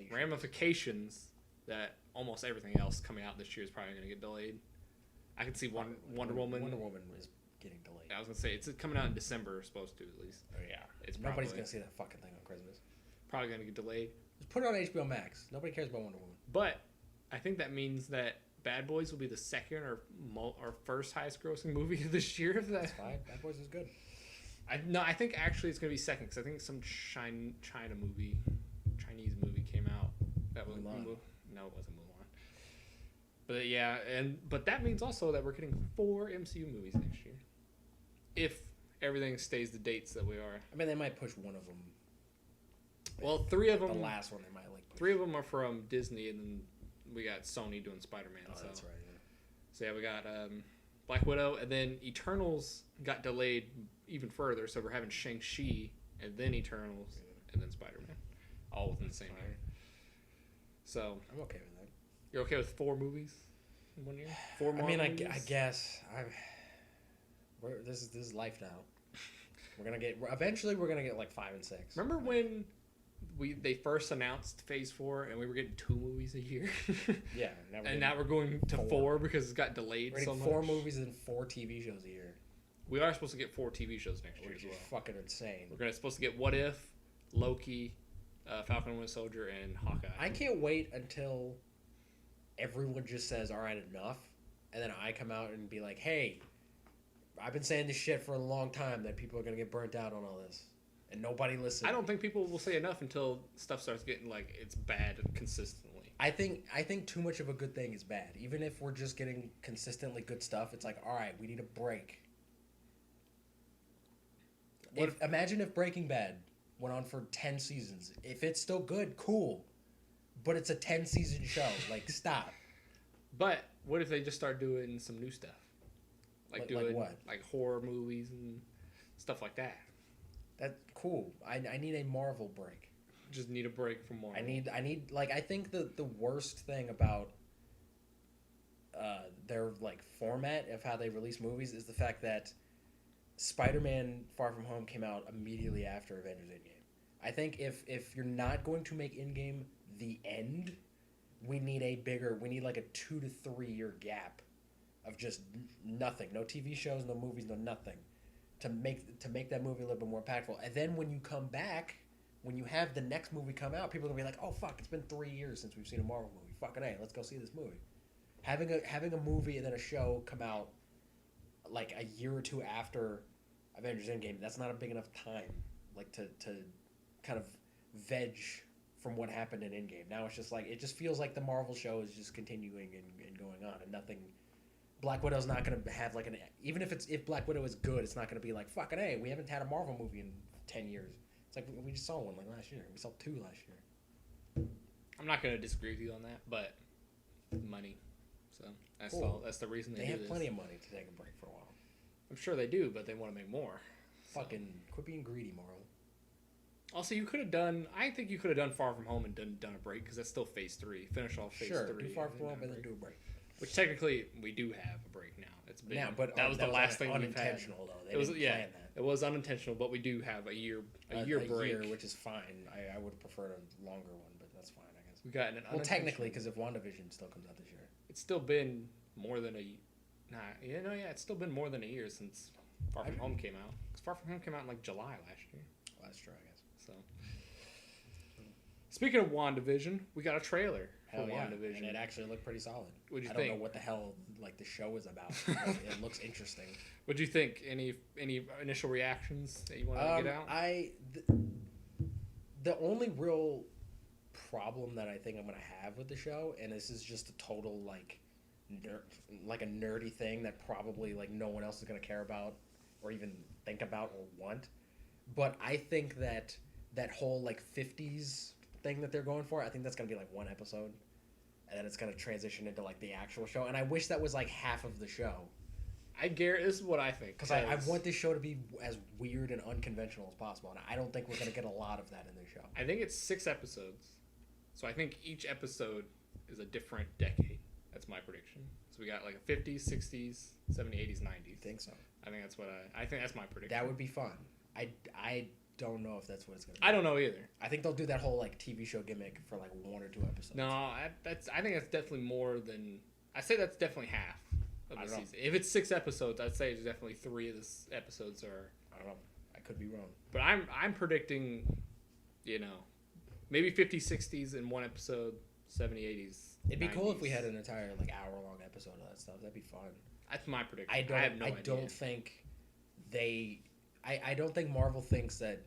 Ramifications that almost everything else coming out this year is probably gonna get delayed. I can see Wonder Woman. Wonder Woman is getting delayed. I was gonna say it's coming out in December, supposed to at least. Oh yeah. Nobody's gonna see that fucking thing on Christmas. Probably going to get delayed. Just put it on HBO Max. Nobody cares about Wonder Woman. But I think that means that Bad Boys will be the second or first highest grossing movie of this year. That's fine. Bad Boys is good. I think actually it's going to be second because I think some Chinese movie came out. That was Mulan. No, it wasn't Mulan. But yeah, but that means also that we're getting 4 MCU movies next year. If everything stays the dates that we are. I mean, they might push one of them. Well, 3 of them. The last one they might like. 3 of them are from Disney, and then we got Sony doing Spider-Man. Oh, that's right. Yeah. So yeah, we got Black Widow, and then Eternals got delayed even further. So we're having Shang-Chi, and then Eternals, and then Spider-Man, all within the same year. So I'm okay with that. You're okay with 4 movies in 1 year? 4 more. I mean, movies? I guess this is life now. Eventually we're gonna get like 5 and 6. Remember when they first announced Phase 4 and we were getting 2 movies a year? Yeah. Now we're going to 4 because it got delayed so much. 4 movies and 4 TV shows a year. We are supposed to get 4 TV shows next year as well. Which is fucking insane. We're supposed to get What If, Loki, Falcon and Winter Soldier, and Hawkeye. I can't wait until everyone just says, all right, enough. And then I come out and be like, hey, I've been saying this shit for a long time that people are going to get burnt out on all this. and nobody listens. I don't think people will say enough until stuff starts getting like it's bad consistently. I think too much of a good thing is bad. Even if we're just getting consistently good stuff, it's like, all right, we need a break. Imagine if Breaking Bad went on for 10 seasons. If it's still good, cool. But it's a 10-season show. Like, stop. But what if they just start doing some new stuff? Like what? Like horror movies and stuff like that. That's cool. I need a Marvel break. Just need a break from Marvel. I need like, I think the worst thing about their like format of how they release movies is the fact that Spider-Man Far From Home came out immediately after Avengers Endgame. I think if you're not going to make Endgame the end, we need like a 2 to 3 year gap of just nothing. No TV shows, no movies, no nothing. To make that movie a little bit more impactful. And then when you come back, when you have the next movie come out, people are gonna be like, oh fuck, it's been 3 years since we've seen a Marvel movie. Fucking A, let's go see this movie. Having a movie and then a show come out like a year or two after Avengers Endgame, that's not a big enough time, like to kind of veg from what happened in Endgame. Now it's just like, it just feels like the Marvel show is just continuing and going on, and nothing. Black Widow's not going to have like even if Black Widow is good, it's not going to be like, fucking A, we haven't had a Marvel movie in 10 years. It's like, we just saw one like last year. We saw 2 last year. I'm not going to disagree with you on that, but money. So that's cool. All. That's the reason they do have plenty of money to take a break for a while. I'm sure they do, but they want to make more. Fucking quit being greedy, Marvel. Also, I think you could have done Far From Home and done a break, because that's still Phase 3. Finish off Phase 3. Sure, do Far From Home and then do a break. Which technically we do have a break now. It's been but that was the last thing we've had. Unintentional though. They didn't plan that. It was unintentional, but we do have a year break, year, which is fine. I would have preferred a longer one, but that's fine, I guess. We got an technically, because if WandaVision still comes out this year, it's still been more than it's still been more than a year since Far From Home came out. Because Far From Home came out in like July last year. Well, that's true, I guess. So, speaking of WandaVision, we got a trailer. Hell yeah, WandaVision. And it actually looked pretty solid. What'd you think? I don't know what the hell like the show is about. It looks interesting. What'd you think? Any initial reactions that you want to get out? The only real problem that I think I'm gonna have with the show, and this is just a total like a nerdy thing that probably like no one else is gonna care about or even think about or want, but I think that whole like 50s thing that they're going for, I think that's gonna be like one episode, and then it's gonna transition into like the actual show. And I wish that was like half of the show. This is what I think, because I want this show to be as weird and unconventional as possible, and I don't think we're gonna get a lot of that in this show. I think it's 6 episodes, so I think each episode is a different decade. That's my prediction. So we got like a 50s, 60s, 70s, 80s, 90s. I think so. I think that's my prediction. That would be fun. I don't know if that's what it's gonna be. I don't know either. I think they'll do that whole like TV show gimmick for like 1 or 2 episodes. No, I think that's definitely more than. I say that's definitely half of the season. If it's 6 episodes, I'd say it's definitely 3 of the episodes are. I don't know. I could be wrong. But I'm predicting, maybe 50s, 60s in one episode, 70s, 80s. It'd be 90s. cool if we had an entire like hour-long episode of that stuff. That'd be fun. That's my prediction. I have no idea. Don't think I don't think Marvel thinks that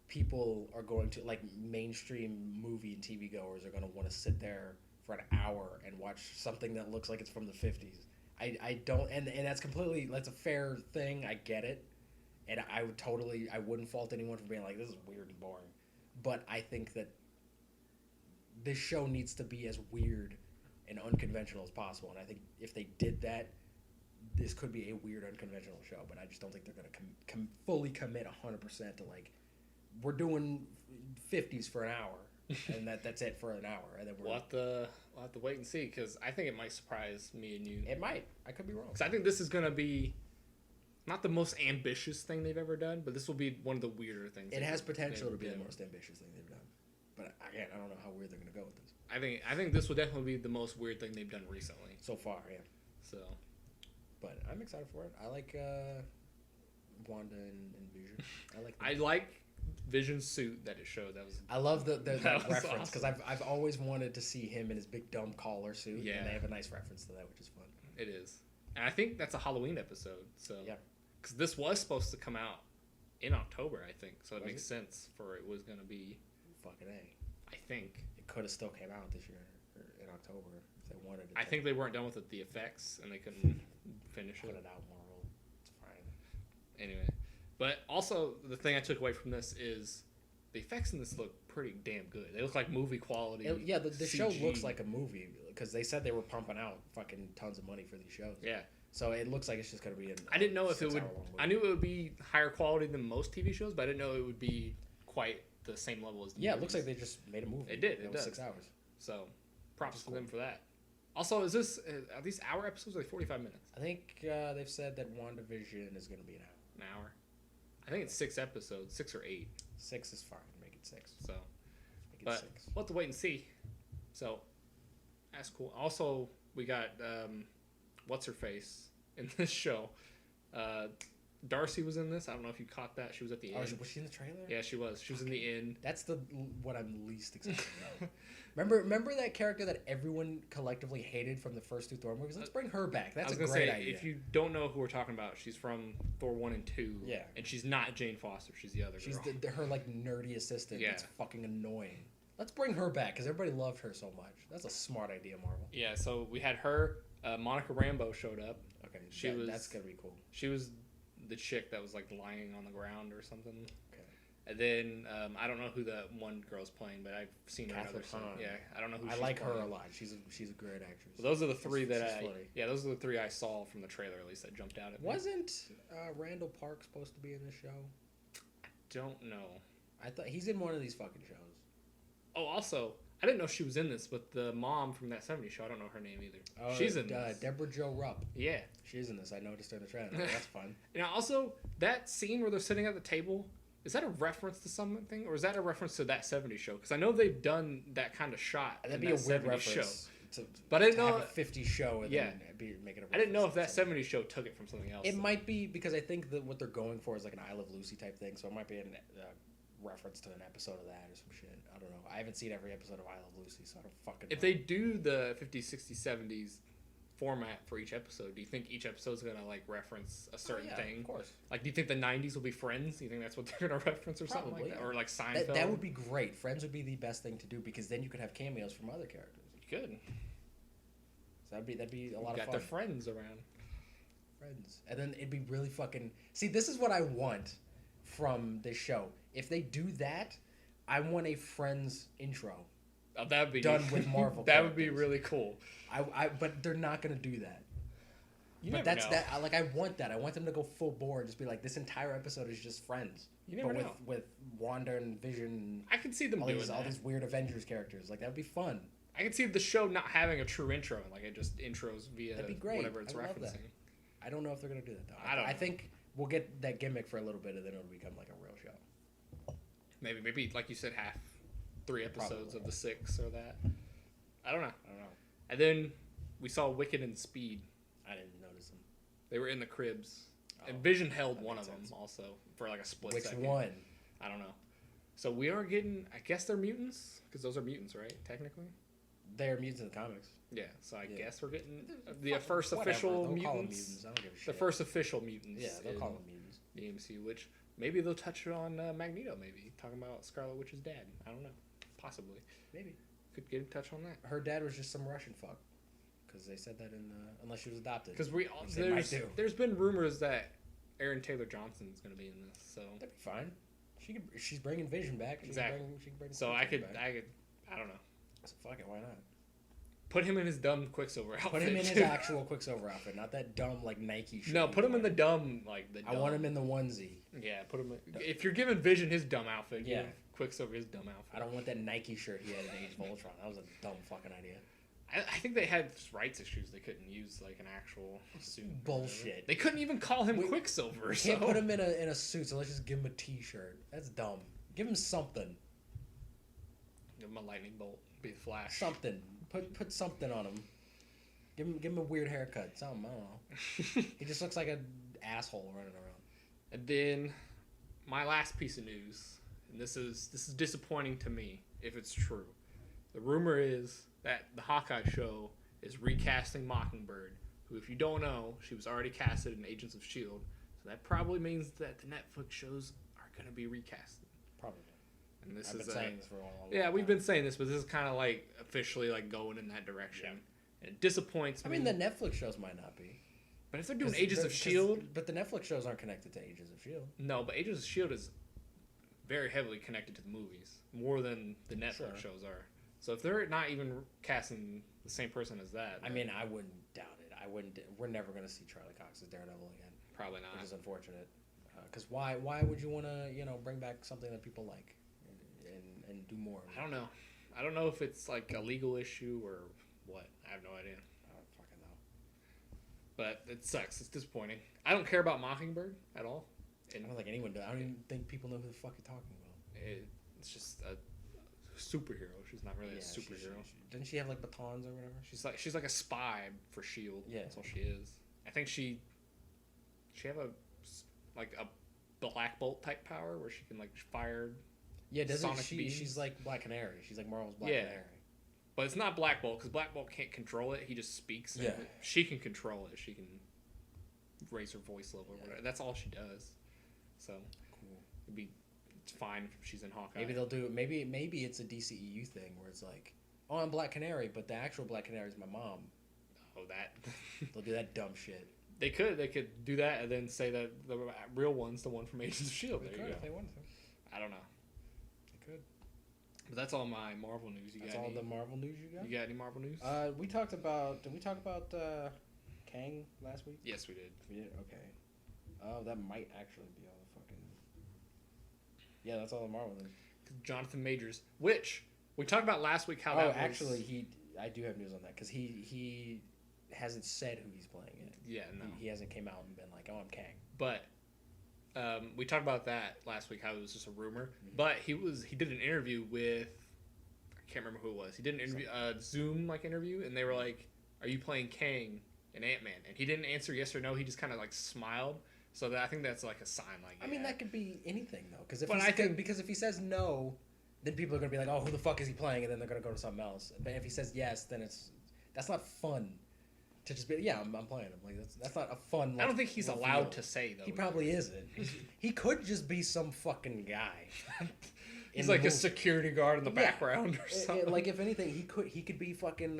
people are going to, like, mainstream movie and TV goers are going to want to sit there for an hour and watch something that looks like it's from the 50s. I don't, and that's a fair thing. I get it. And I wouldn't fault anyone for being like, this is weird and boring. But I think that this show needs to be as weird and unconventional as possible. And I think if they did that, this could be a weird, unconventional show. But I just don't think they're going to fully commit 100% to, like, we're doing 50s for an hour, and that's it for an hour. And then we'll have to wait and see, because I think it might surprise me and you. It might. I could be wrong. Because I think this is going to be not the most ambitious thing they've ever done, but this will be one of the weirder things. It has potential to be the most ambitious thing they've done. But again, I don't know how weird they're going to go with this. I think this will definitely be the most weird thing they've done recently. So far, yeah. So, but I'm excited for it. I like Wanda and Vision. I like Vision's suit that it showed. I love that reference, because awesome. I've always wanted to see him in his big dumb collar suit. Yeah. And they have a nice reference to that, which is fun. It is. And I think that's a Halloween episode. So yeah. Because this was supposed to come out in October, I think. So it makes sense for it was going to be... Fucking A. I think. It could have still came out this year, or in October, if they wanted it. I think they weren't done with the effects, and they couldn't finish Put it out, Marvel. It's fine. Anyway. But also, the thing I took away from this is the effects in this look pretty damn good. They look like movie quality. The show looks like a movie, because they said they were pumping out fucking tons of money for these shows. Yeah. So it looks like it's just going to be an I didn't know if it would... I knew it would be higher quality than most TV shows, but I didn't know it would be quite the same level as the movies. It looks like they just made a movie. It did. It was does. 6 hours. So, props to them for that. Also, are these hour episodes or are they 45 minutes? I think they've said that WandaVision is going to be an hour. An hour? I think it's 6 episodes, 6 or 8. 6 is fine. Make it 6. So, make it 6. We'll have to wait and see. So, that's cool. Also, we got what's her face in this show. Darcy was in this. I don't know if you caught that. She was at the end. Was she in the trailer? Yeah, she was. She was in the end. That's what I'm least excited about. Remember that character that everyone collectively hated from the first 2 Thor movies? Let's bring her back. That's a great idea. If you don't know who we're talking about, she's from Thor 1 and 2. Yeah. And she's not Jane Foster. She's the other girl. She's her like nerdy assistant. Yeah. It's fucking annoying. Let's bring her back because everybody loved her so much. That's a smart idea, Marvel. Yeah, so we had her. Monica Rambeau showed up. Okay, that's gonna be cool. She was the chick that was like lying on the ground or something. Okay. And then I don't know who the one girl's playing, but I've seen her in other stuff. Yeah, I don't know who. I like her a lot. She's a great actress. Well, those are the three those are the 3 I saw from the trailer at least that jumped out at me. Wasn't Randall Park supposed to be in this show? I don't know. I thought he's in one of these fucking shows. Oh, also, I didn't know she was in this, but the mom from that 70s show, I don't know her name either. Oh, she's in this. Deborah Jo Rupp. Yeah. She's in this. I noticed her in the trailer. That's fun. Now, also, that scene where they're sitting at the table, is that a reference to something, or is that a reference to that 70s show? Because I know they've done that kind of shot. That'd be a weird reference. But I didn't know have a 50s show and then make it a reference. I didn't know if that 70s show took it from something else. It might be, because I think that what they're going for is like an I Love Lucy type thing, so it might be a reference to an episode of that or some shit. I don't know. I haven't seen every episode of I Love Lucy, so I don't fucking know. If they do the 50s, 60s, 70s format for each episode, do you think each episode's going to like reference a certain thing? Of course. Like, do you think the 90s will be Friends? Do you think that's what they're going to reference or something like that? Or like Seinfeld? That would be great. Friends would be the best thing to do because then you could have cameos from other characters. You could. So that'd be a lot of fun. Got their friends around. Friends. And then it'd be really fucking... See, this is what I want from this show. If they do that, I want a Friends intro. Oh, that would be done with Marvel. That would be really cool. But they're not gonna do that. But that's that. Like, I want that. I want them to go full bore and just be like, this entire episode is just Friends. You never know. With Wanda and Vision. I can see them doing all these weird Avengers characters. Like, that would be fun. I can see the show not having a true intro, and like it just intros via That'd be great. Whatever it's referencing. That. I don't know if they're gonna do that though. I think we'll get that gimmick for a little bit, and then it'll become like a real show. Maybe like you said, 3 episodes of the 6 or that. I don't know. And then we saw Wicked and Speed. I didn't notice them. They were in the cribs, and Vision held one of them also for like a split second. Which one? I don't know. So we are getting. I guess they're mutants because those are mutants, right? Technically. They're mutants in the comics. Yeah, so I guess we're getting the first official mutants. I don't give a shit. The first official mutants. Yeah, they'll call them mutants. The MCU, which maybe they'll touch it on Magneto. Maybe talking about Scarlet Witch's dad. I don't know. Possibly. Maybe could get in touch on that. Her dad was just some Russian fuck. Because they said that unless she was adopted. Because there's been rumors that Aaron Taylor Johnson is going to be in this. So that'd be fine. She's bringing Vision back. Exactly. She can bring so I don't know. So fuck it, why not? Put him in his dumb Quicksilver outfit. Put him in his actual Quicksilver outfit, not that dumb like Nike shit. No, put him in the dumb I want him in the onesie. Yeah, put him in, if you're giving Vision his dumb outfit, give Quicksilver his dumb outfit. I don't want that Nike shirt he had in Age of Ultron. That was a dumb fucking idea. I think they had rights issues. They couldn't use like an actual suit. Bullshit. They couldn't even call him Quicksilver. We can't put him in a suit, so let's just give him a T-shirt. That's dumb. Give him something. Give him a lightning bolt. Be the Flash. Something. Put something on him. Give him a weird haircut. Something. I don't know. He just looks like an asshole running around. And then my last piece of news, and this is disappointing to me if it's true. The rumor is that the Hawkeye show is recasting Mockingbird, who, if you don't know, she was already casted in Agents of S.H.I.E.L.D., so that probably means that the Netflix shows going to be recasted. Probably. And this I've is been saying this for a long yeah, time. we've been saying this, but this is kind of like officially like going in that direction. Yeah. And it disappoints me. I mean, the Netflix shows might not be. But if they're doing Agents of S.H.I.E.L.D. But the Netflix shows aren't connected to Agents of S.H.I.E.L.D. No, but Agents of S.H.I.E.L.D. is very heavily connected to the movies. More than the Netflix shows are. So if they're not even casting the same person as that... I mean, I wouldn't doubt it. We're never going to see Charlie Cox as Daredevil again. Probably not. Which is unfortunate. Because why would you want to, bring back something that people like and do more? I don't know. I don't know if it's like a legal issue or what. I have no idea. I don't fucking know. But it sucks. It's disappointing. I don't care about Mockingbird at all. And I don't think anyone does. I don't even think people know who the fuck you're talking about. It's just a superhero. She's not really a superhero. Didn't she have like batons or whatever? She's like a spy for S.H.I.E.L.D. Yeah, that's all she is. I think she have a Black Bolt type power where she can like fire. Yeah, doesn't she? She's like Black Canary. She's like Marvel's Black Canary. But it's not Black Bolt because Black Bolt can't control it. He just speaks. Yeah. She can control it. She can raise her voice level or whatever. That's all she does. So cool. It's fine if she's in Hawkeye. Maybe they'll do it. Maybe it's a DCEU thing where it's like, oh, I'm Black Canary, but the actual Black Canary is my mom. Oh, that. They'll do that dumb shit. They could do that and then say that the real one's the one from Agents of S.H.I.E.L.D. They could if they wanted to. I don't know. They could. But that's all my Marvel news. That's all the Marvel news you got? You got any Marvel news? Did we talk about Kang last week? Yes, we did. We did? Okay. Oh, that might actually be all the fucking... Yeah, that's all the Marvel news. Jonathan Majors, which we talked about last week how that was... actually, I do have news on that, because he hasn't said who he's playing yet. Yeah, no. He hasn't came out and been like, oh, I'm Kang. But we talked about that last week, how it was just a rumor. Mm-hmm. But he did an interview with... I can't remember who it was. He did an interview, Zoom interview, and they were like, are you playing Kang in Ant-Man? And he didn't answer yes or no. He just kind of smiled. So I think that's like a sign. I mean, that could be anything though, because if he says no, then people are gonna be like, oh, who the fuck is he playing? And then they're gonna go to something else. But if he says yes, then that's not fun. To just be I'm playing him. Like that's not a fun. I don't think he's allowed to say though. He probably isn't. He could just be some fucking guy. He's like a security guard in the background or something. Like if anything, he could be fucking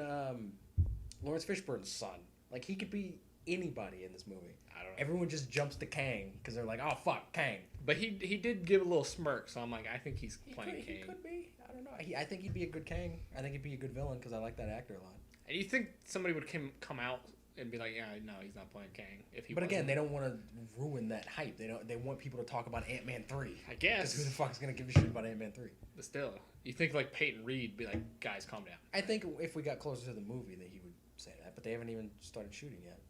Lawrence Fishburne's son. Like he could be anybody in this movie. I don't know. Everyone just jumps to Kang because they're like, oh fuck, Kang. But he did give a little smirk, so I'm like, I think he's playing Kang. He could be. I don't know. I think he'd be a good Kang. I think he'd be a good villain because I like that actor a lot. And you think somebody would come out and be like, yeah, no, he's not playing Kang. But again, they don't want to ruin that hype. They want people to talk about Ant-Man 3. I guess. Because who the fuck is gonna give a shit about Ant-Man 3? But still, you think like Peyton Reed be like, guys, calm down. I think if we got closer to the movie, that he would say that. But they haven't even started shooting yet.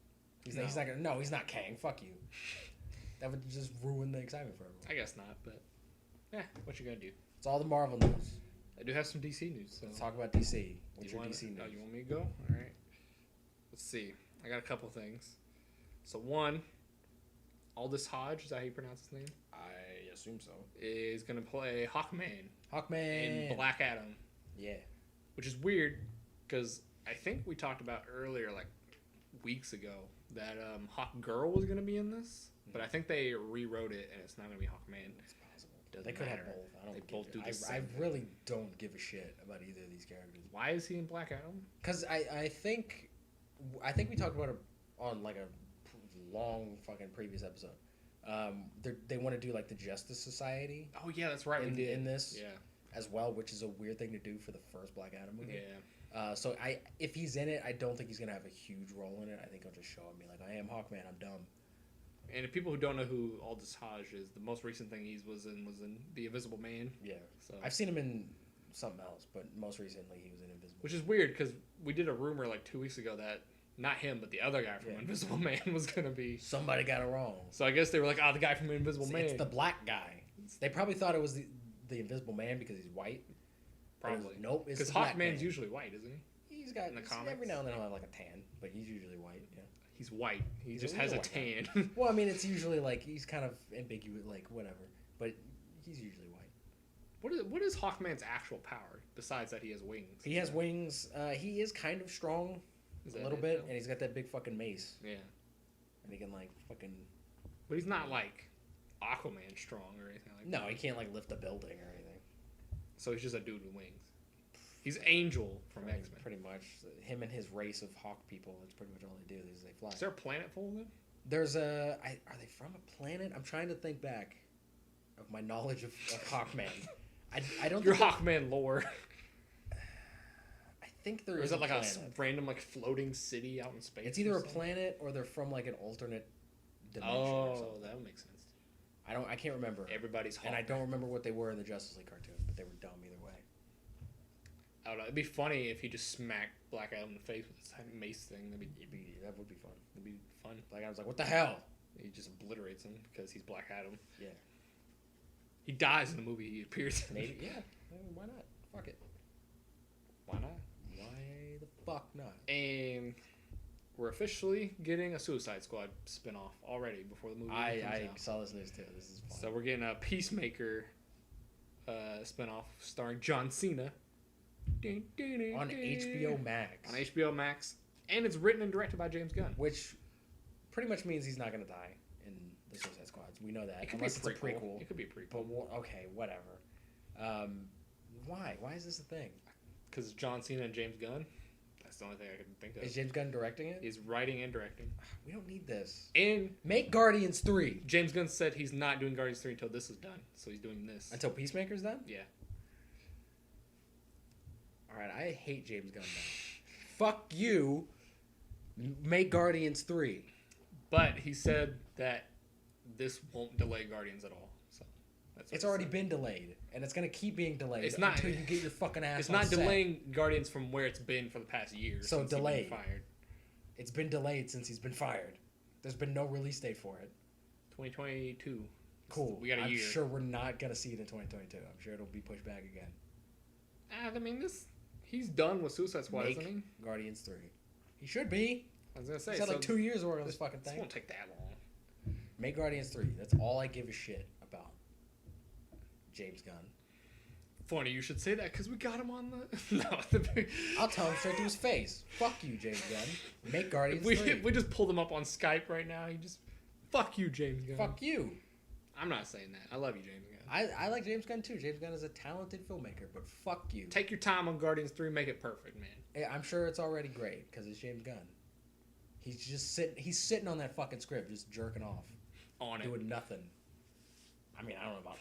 He's not gonna. No, he's not Kang. Fuck you. That would just ruin the excitement for everyone. I guess not, but what you gonna do? It's all the Marvel news. I do have some DC news. So let's talk about DC. What's your DC news? Oh, you want me to go? All right. Let's see. I got a couple things. So one, Aldous Hodge, is that how you pronounce his name? I assume so. Is gonna play Hawkman. Hawkman in Black Adam. Yeah. Which is weird, because I think we talked about earlier, like weeks ago, that Hawkgirl was gonna be in this, but I think they rewrote it and it's not gonna be Hawkman. It's possible. They could have both. They both do the same. I really don't give a shit about either of these characters. Why is he in Black Adam? Because I think we talked about it on like a long fucking previous episode. They want to do like the Justice Society. Oh yeah, that's right. In this, as well, which is a weird thing to do for the first Black Adam movie. Yeah. So if he's in it, I don't think he's gonna have a huge role in it. I think he'll just show up and be like, I am Hawkman. I'm dumb. And if people who don't know who Aldous Hodge is, the most recent thing he was in The Invisible Man. Yeah. So I've seen him in something else, but most recently he was in Invisible. Which is weird because we did a rumor like 2 weeks ago that not him, but the other guy from Invisible Man was gonna be. Somebody got it wrong. So I guess they were like, the guy from Invisible Man. It's the black guy. They probably thought it was the Invisible Man because he's white. Probably. Nope. It's because Hawkman's usually white, isn't he? He's got in the comics. Every now and then he'll have like a tan, but he's usually white. Yeah. He's white. He just has a tan. Well, I mean, it's usually like he's kind of ambiguous, like whatever, but he's usually white. What is Hawkman's actual power besides that he has wings? He has wings. He is kind of strong, a little bit, and he's got that big fucking mace. Yeah. And he can like fucking. But he's not like Aquaman strong or anything like No, that. he can't like lift a building or anything. So he's just a dude with wings. He's Angel from X-Men. Pretty much. Him and his race of hawk people, that's pretty much all they do is they fly. Is there a planet full of them? There's are they from a planet? I'm trying to think back of my knowledge of Hawkman. I don't Your think Hawkman lore. I think there Or is it like a a planet. random like floating city out in space? It's either or a something? planet or they're from like an alternate dimension. or Oh, something. that would make sense. I can't remember. Everybody's Hawk. And I don't remember what they were in the Justice League cartoon, but they were dumb either way. I don't know. It'd be funny if he just smacked Black Adam in the face with his mace thing. That would be fun. That'd be fun. Like I was like, what the hell? He just obliterates him because he's Black Adam. Yeah. He dies in the movie he appears in. Maybe. Yeah. Why not? Fuck it. Why not? Why the fuck not? And we're officially getting a Suicide Squad spinoff already before the movie comes I out. saw this news too. This is fun. So we're getting a Peacemaker spinoff starring John Cena. On HBO Max. On HBO Max. And it's written and directed by James Gunn. Which pretty much means he's not going to die in the Suicide Squads. We know that. It could Unless be it's a prequel. It could be a prequel. But okay, whatever. Why? Why is this a thing? Because John Cena and James Gunn. That's the only thing I can think of. Is James Gunn directing it? He's writing and directing. We don't need this. And Make Guardians 3. James Gunn said he's not doing Guardians 3 until this is done. So he's doing this. Until Peacemaker's done? Yeah. Alright, I hate James Gunn now. Fuck you. Make Guardians 3. But he said that this won't delay Guardians at all. So that's what It's he already said. been delayed. And it's going to keep being delayed It's not- until you get your fucking ass It's on not set. delaying Guardians from where it's been for the past year. So since he's been delayed. Fired. It's been delayed since he's been fired. There's been no release date for it. 2022. Cool. We got a I'm year. sure we're not going to see it in 2022. I'm sure it'll be pushed back again. I mean, he's done with Suicide Squad, Make isn't he? Guardians 3. He should be. I was gonna say. He's had like 2 years to work on this fucking This thing. won't take that long. Make Guardians 3. That's all I give a shit about. James Gunn. Funny you should say that because we got him on the. No, I'll tell him straight to his face. Fuck you, James Gunn. Make Guardians 3. we just pulled him up on Skype right now. He just fuck you, James Gunn. Fuck you. I'm not saying that. I love you, James Gunn. I like James Gunn too. James Gunn is a talented filmmaker, but fuck you. Take your time on Guardians 3. Make it perfect, man. Yeah, I'm sure it's already great because it's James Gunn. He's just sitting on that fucking script, just jerking off, On it. doing nothing. I mean, I don't know about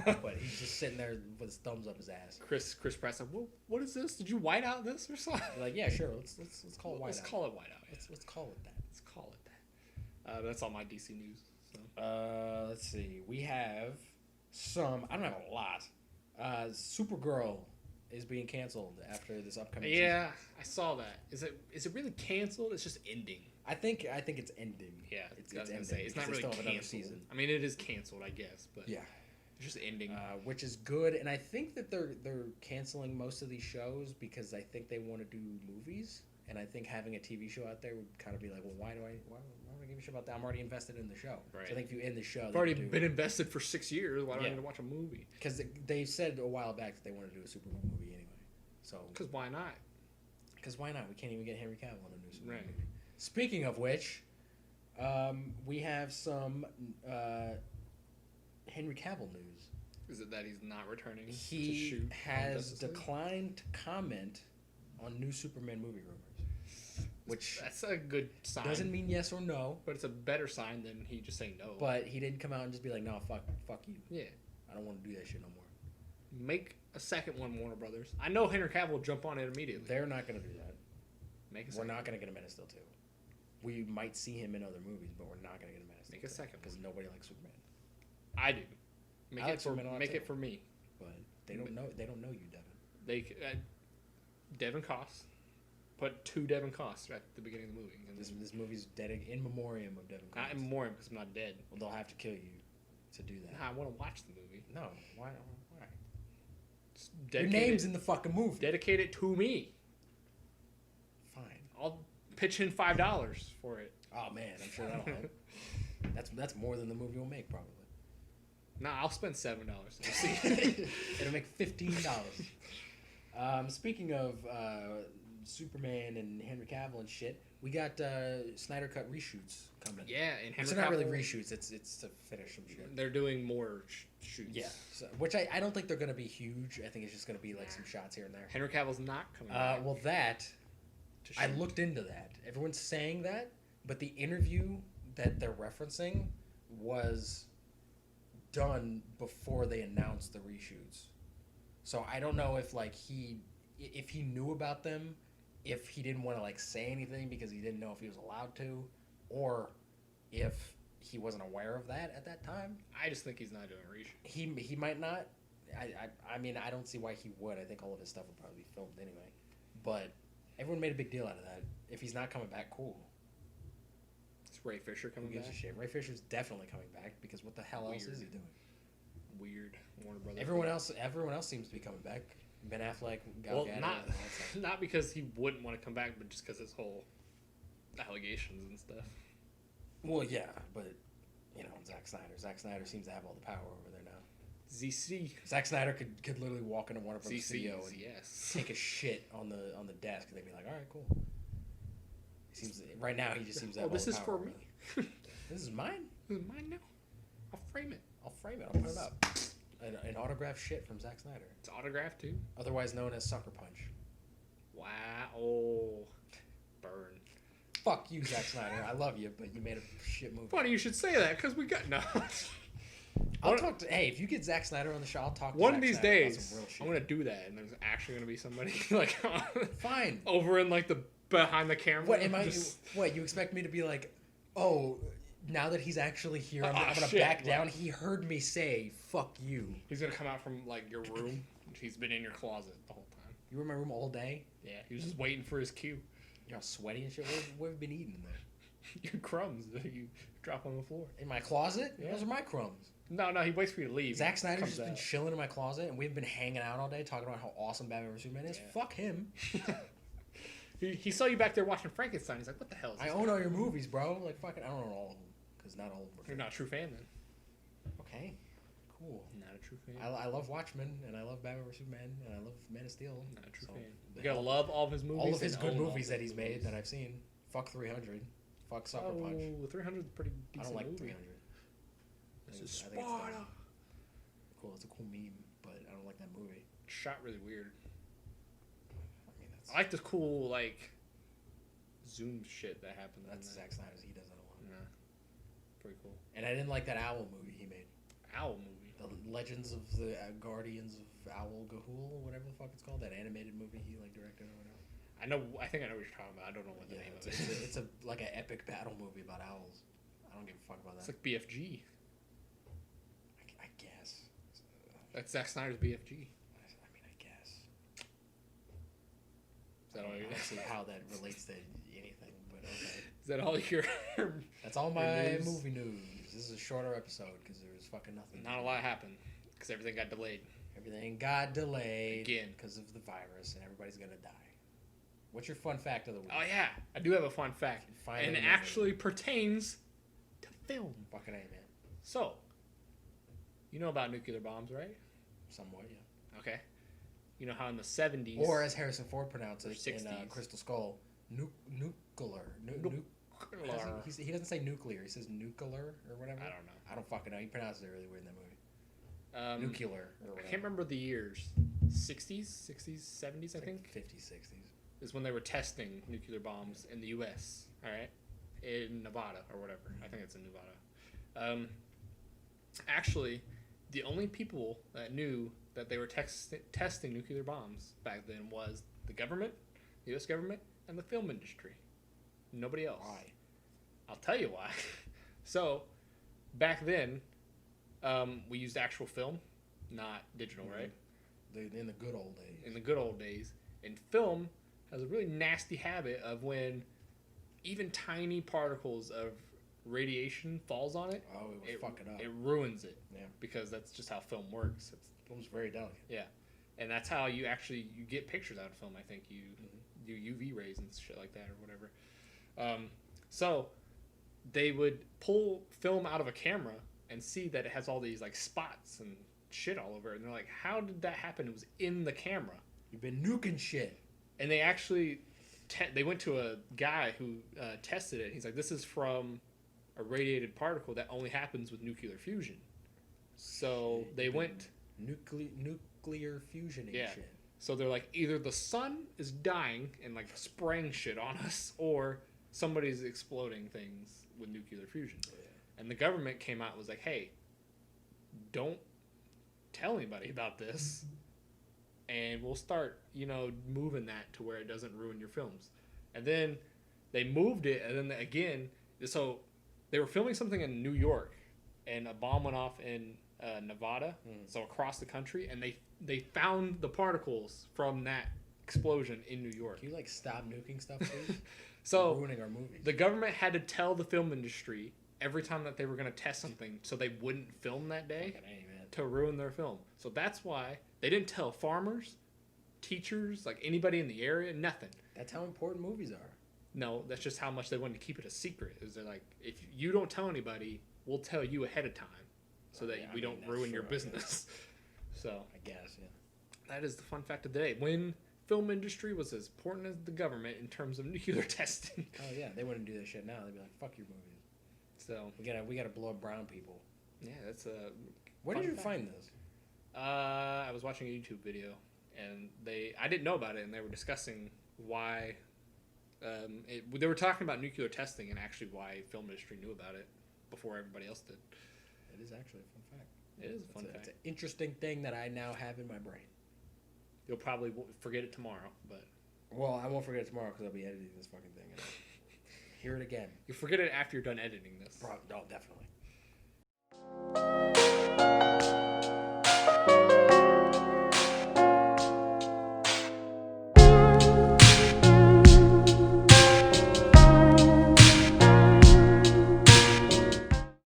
on it, but he's just sitting there with his thumbs up his ass. Chris Pratt said, "Well, what is this? Did you white out this or something?" You're like, yeah, sure. Let's call it whiteout. Let's call it whiteout. Yeah. Let's call it that. Let's call it that. That's all my DC news. So. Let's see. We have some. I don't have a lot. Supergirl is being canceled after this upcoming season. Yeah, I saw that. Is it really canceled? It's just ending. I think it's ending. Yeah, it's I was gonna ending say it's not because really they still have another canceled. season. I mean, it is canceled, I guess, but Yeah. it's just ending. Which is good, and I think that they're canceling most of these shows because I think they want to do movies, and I think having a TV show out there would kind of be like, well, why do I give a shit about that? I'm already invested in the show. Right. So I think if you end the show, I've already been invested for 6 years. Why do I Yeah. need to watch a movie? because they said a while back that they want to do a Superman movie anyway. So Because why not? because why not? We can't even get Henry Cavill in a new Superman Right. movie. Speaking of which, we have some Henry Cavill news. Is it that he's not returning to He shoot? on has Justice League? declined to comment on new Superman movie rumors, which That's a good sign. doesn't mean yes or no. But it's a better sign than he just saying no. But he didn't come out and just be like, "No, fuck you. yeah, I don't want to do that shit no more." make a second one, Warner Brothers. I know Henry Cavill will jump on it immediately. They're not going to do that. Make a We're second. not going to get a Man of Steel 2. We might see him in other movies, but we're not going to get a Man of Steel Make a second because nobody likes Superman. I do. Make I it like for Superman a lot, make too. it for me. But they don't know you, Devin. They Devin Cost put 2 Devin Costs at the beginning of the movie. And This movie's dedicated in memoriam of Devin not Cost. in memoriam because I'm not dead. Well, they'll have to kill you to do that. Nah, I want to watch the movie. No, why? Just Your dedicate name's it, in the fucking movie. dedicate it to me. Fine. I'll pitch in $5 for it. Oh man, I'm sure that'll help. That's more than the movie will make probably. Nah, I'll spend $7 to see it. It'll make $15. Speaking of Superman and Henry Cavill and shit, we got Snyder Cut reshoots coming. Yeah, and Henry Cavill, not really reshoots. It's to finish some shit. They're doing more shoots. Yeah, so, which I don't think they're gonna be huge. I think it's just gonna be like some shots here and there. Henry Cavill's not coming back. Well, I looked into that. Everyone's saying that, but the interview that they're referencing was done before they announced the reshoots. So I don't know if if he knew about them, if he didn't want to like say anything because he didn't know if he was allowed to, or if he wasn't aware of that at that time. I just think he's not doing a reshoot. He might not. I mean, I don't see why he would. I think all of his stuff would probably be filmed anyway. But everyone made a big deal out of that. If he's not coming back, cool. Is Ray Fisher coming back? Who gives a shit? Ray Fisher's definitely coming back because what the hell else is he doing? Weird. Warner Brothers. Everyone else seems to be coming back. Ben Affleck, Gal Gadot. Not because he wouldn't want to come back, but just because his whole allegations and stuff. Well, yeah, but Zack Snyder seems to have all the power over there now. Zack Snyder could literally walk into Warner Brothers studio and take a shit on the desk, and they'd be like, "All right, cool." Right now he just seems to have all the power. This is for me. This is mine. This is mine now. I'll frame it. I'll put it up. An autographed shit from Zack Snyder. It's autographed too? Otherwise known as Sucker Punch. Wow. Oh. Burn. Fuck you, Zack Snyder. I love you, but you made a shit movie. Funny you should say that, because we got... No. Hey, if you get Zack Snyder on the show, I'll talk to One Zack of these Snyder days, about some real shit. I'm going to do that, and there's actually going to be somebody, like... Fine. Over in, like, the... Behind the camera. What, you expect me to be like, oh... Now that he's actually here, I'm going to back down. He heard me say, fuck you. He's going to come out from, like, your room. He's been in your closet the whole time. You were in my room all day? Yeah, he was just waiting for his cue. You're all sweaty and shit. What have you been eating in there? Your crumbs that you drop on the floor. In my closet? Yeah. Those are my crumbs. No, he waits for you to leave. Zack Snyder's just been chilling in my closet, and we've been hanging out all day talking about how awesome Batman vs. Superman is. Yeah. Fuck him. He saw you back there watching Frankenstein. He's like, what the hell is this? I own all your movies, bro. Like, fucking, I don't own all of them. Because not all of them. You're not a true fan, then. Okay. Cool. Not a true fan. I love Watchmen, and I love Batman vs. Superman, and I love Man of Steel. Not a true fan. You gotta love all of his movies. All of his good movies that he's made that I've seen. Fuck 300. Fuck Sucker Punch. Oh, 300 is pretty decent. I don't like movie. 300. This is Sparta. Cool. It's a cool meme, but I don't like that movie. Shot really weird. I mean, I like the cool, like, zoom shit that happened. That's Zack Snyder's. He does that a lot. Yeah. Pretty cool. And I didn't like that owl movie he made. Owl movie? The Legends of the Guardians of Owl Gahul, whatever the fuck it's called. That animated movie he, like, directed or whatever. I think I know what you're talking about. I don't know what the name of it is. It's like an epic battle movie about owls. I don't give a fuck about that. It's like BFG. I guess. That's Zack Snyder's BFG. I mean, I guess. Is that all you see how that relates to anything, but okay. Is that all your... That's all my movie news. This is a shorter episode because there was fucking nothing. Not a lot happened because everything got delayed. Everything got delayed. Again. Because of the virus and everybody's going to die. What's your fun fact of the week? Oh, yeah. I do have a fun fact. And it actually pertains to film. Fucking A, man. So, you know about nuclear bombs, right? Somewhat, yeah. Okay. You know how in the 70s... Or as Harrison Ford pronounced it 60s. in Crystal Skull, nuclear. He doesn't say nuclear. He says nuclear or whatever. I don't know. I don't fucking know. He pronounces it really weird in that movie. Nuclear or whatever. I can't remember the years. 60s, 70s, I think? 50s, 60s. Is when they were testing nuclear bombs in the U.S., all right? In Nevada or whatever. I think it's in Nevada. Actually, the only people that knew that they were testing nuclear bombs back then was the government, the U.S. government, and the film industry. Nobody else. Why? I'll tell you why. So, back then, we used actual film, not digital, right? In the good old days. In the good old days. And film has a really nasty habit of when even tiny particles of radiation falls on it. Oh, it will fuck it up. It ruins it. Yeah. Because that's just how film works. Film's very delicate. Yeah. And that's how you get pictures out of film. I think you do UV rays and shit like that or whatever. So they would pull film out of a camera and see that it has all these like spots and shit all over it. And they're like, how did that happen? It was in the camera. You've been nuking shit. And they actually they went to a guy who tested it. He's like, this is from a radiated particle that only happens with nuclear fusion. So they went nuclear fusion. Yeah. Shit. So they're like, either the sun is dying and like spraying shit on us, or somebody's exploding things with nuclear fusion. Yeah. And the government came out and was like, hey, don't tell anybody about this, and we'll start, moving that to where it doesn't ruin your films. And then they moved it, and then again, so they were filming something in New York, and a bomb went off in Nevada, so across the country, and they found the particles from that explosion in New York. Can you stop nuking stuff, please? So ruining our movies. The government had to tell the film industry every time that they were going to test something, so they wouldn't film that day to ruin their film. So that's why they didn't tell farmers, teachers, anybody in the area, nothing. That's how important movies are. No, that's just how much they wanted to keep it a secret. Is they're like, if you don't tell anybody, we'll tell you ahead of time, so that we don't ruin your business. So I guess, yeah. That is the fun fact of the day. When film industry was as important as the government in terms of nuclear testing. Oh yeah, they wouldn't do this shit now. They'd be like, "Fuck your movies." So we gotta blow up brown people. Yeah, that's a. Where did you find this? I was watching a YouTube video, and I didn't know about it, and they were discussing why. They were talking about nuclear testing and actually why film industry knew about it before everybody else did. It is actually a fun fact. It is a fun fact. It's an interesting thing that I now have in my brain. You'll probably forget it tomorrow, but... Well, I won't forget it tomorrow because I'll be editing this fucking thing. And I'll hear it again. You'll forget it after you're done editing this. No, definitely.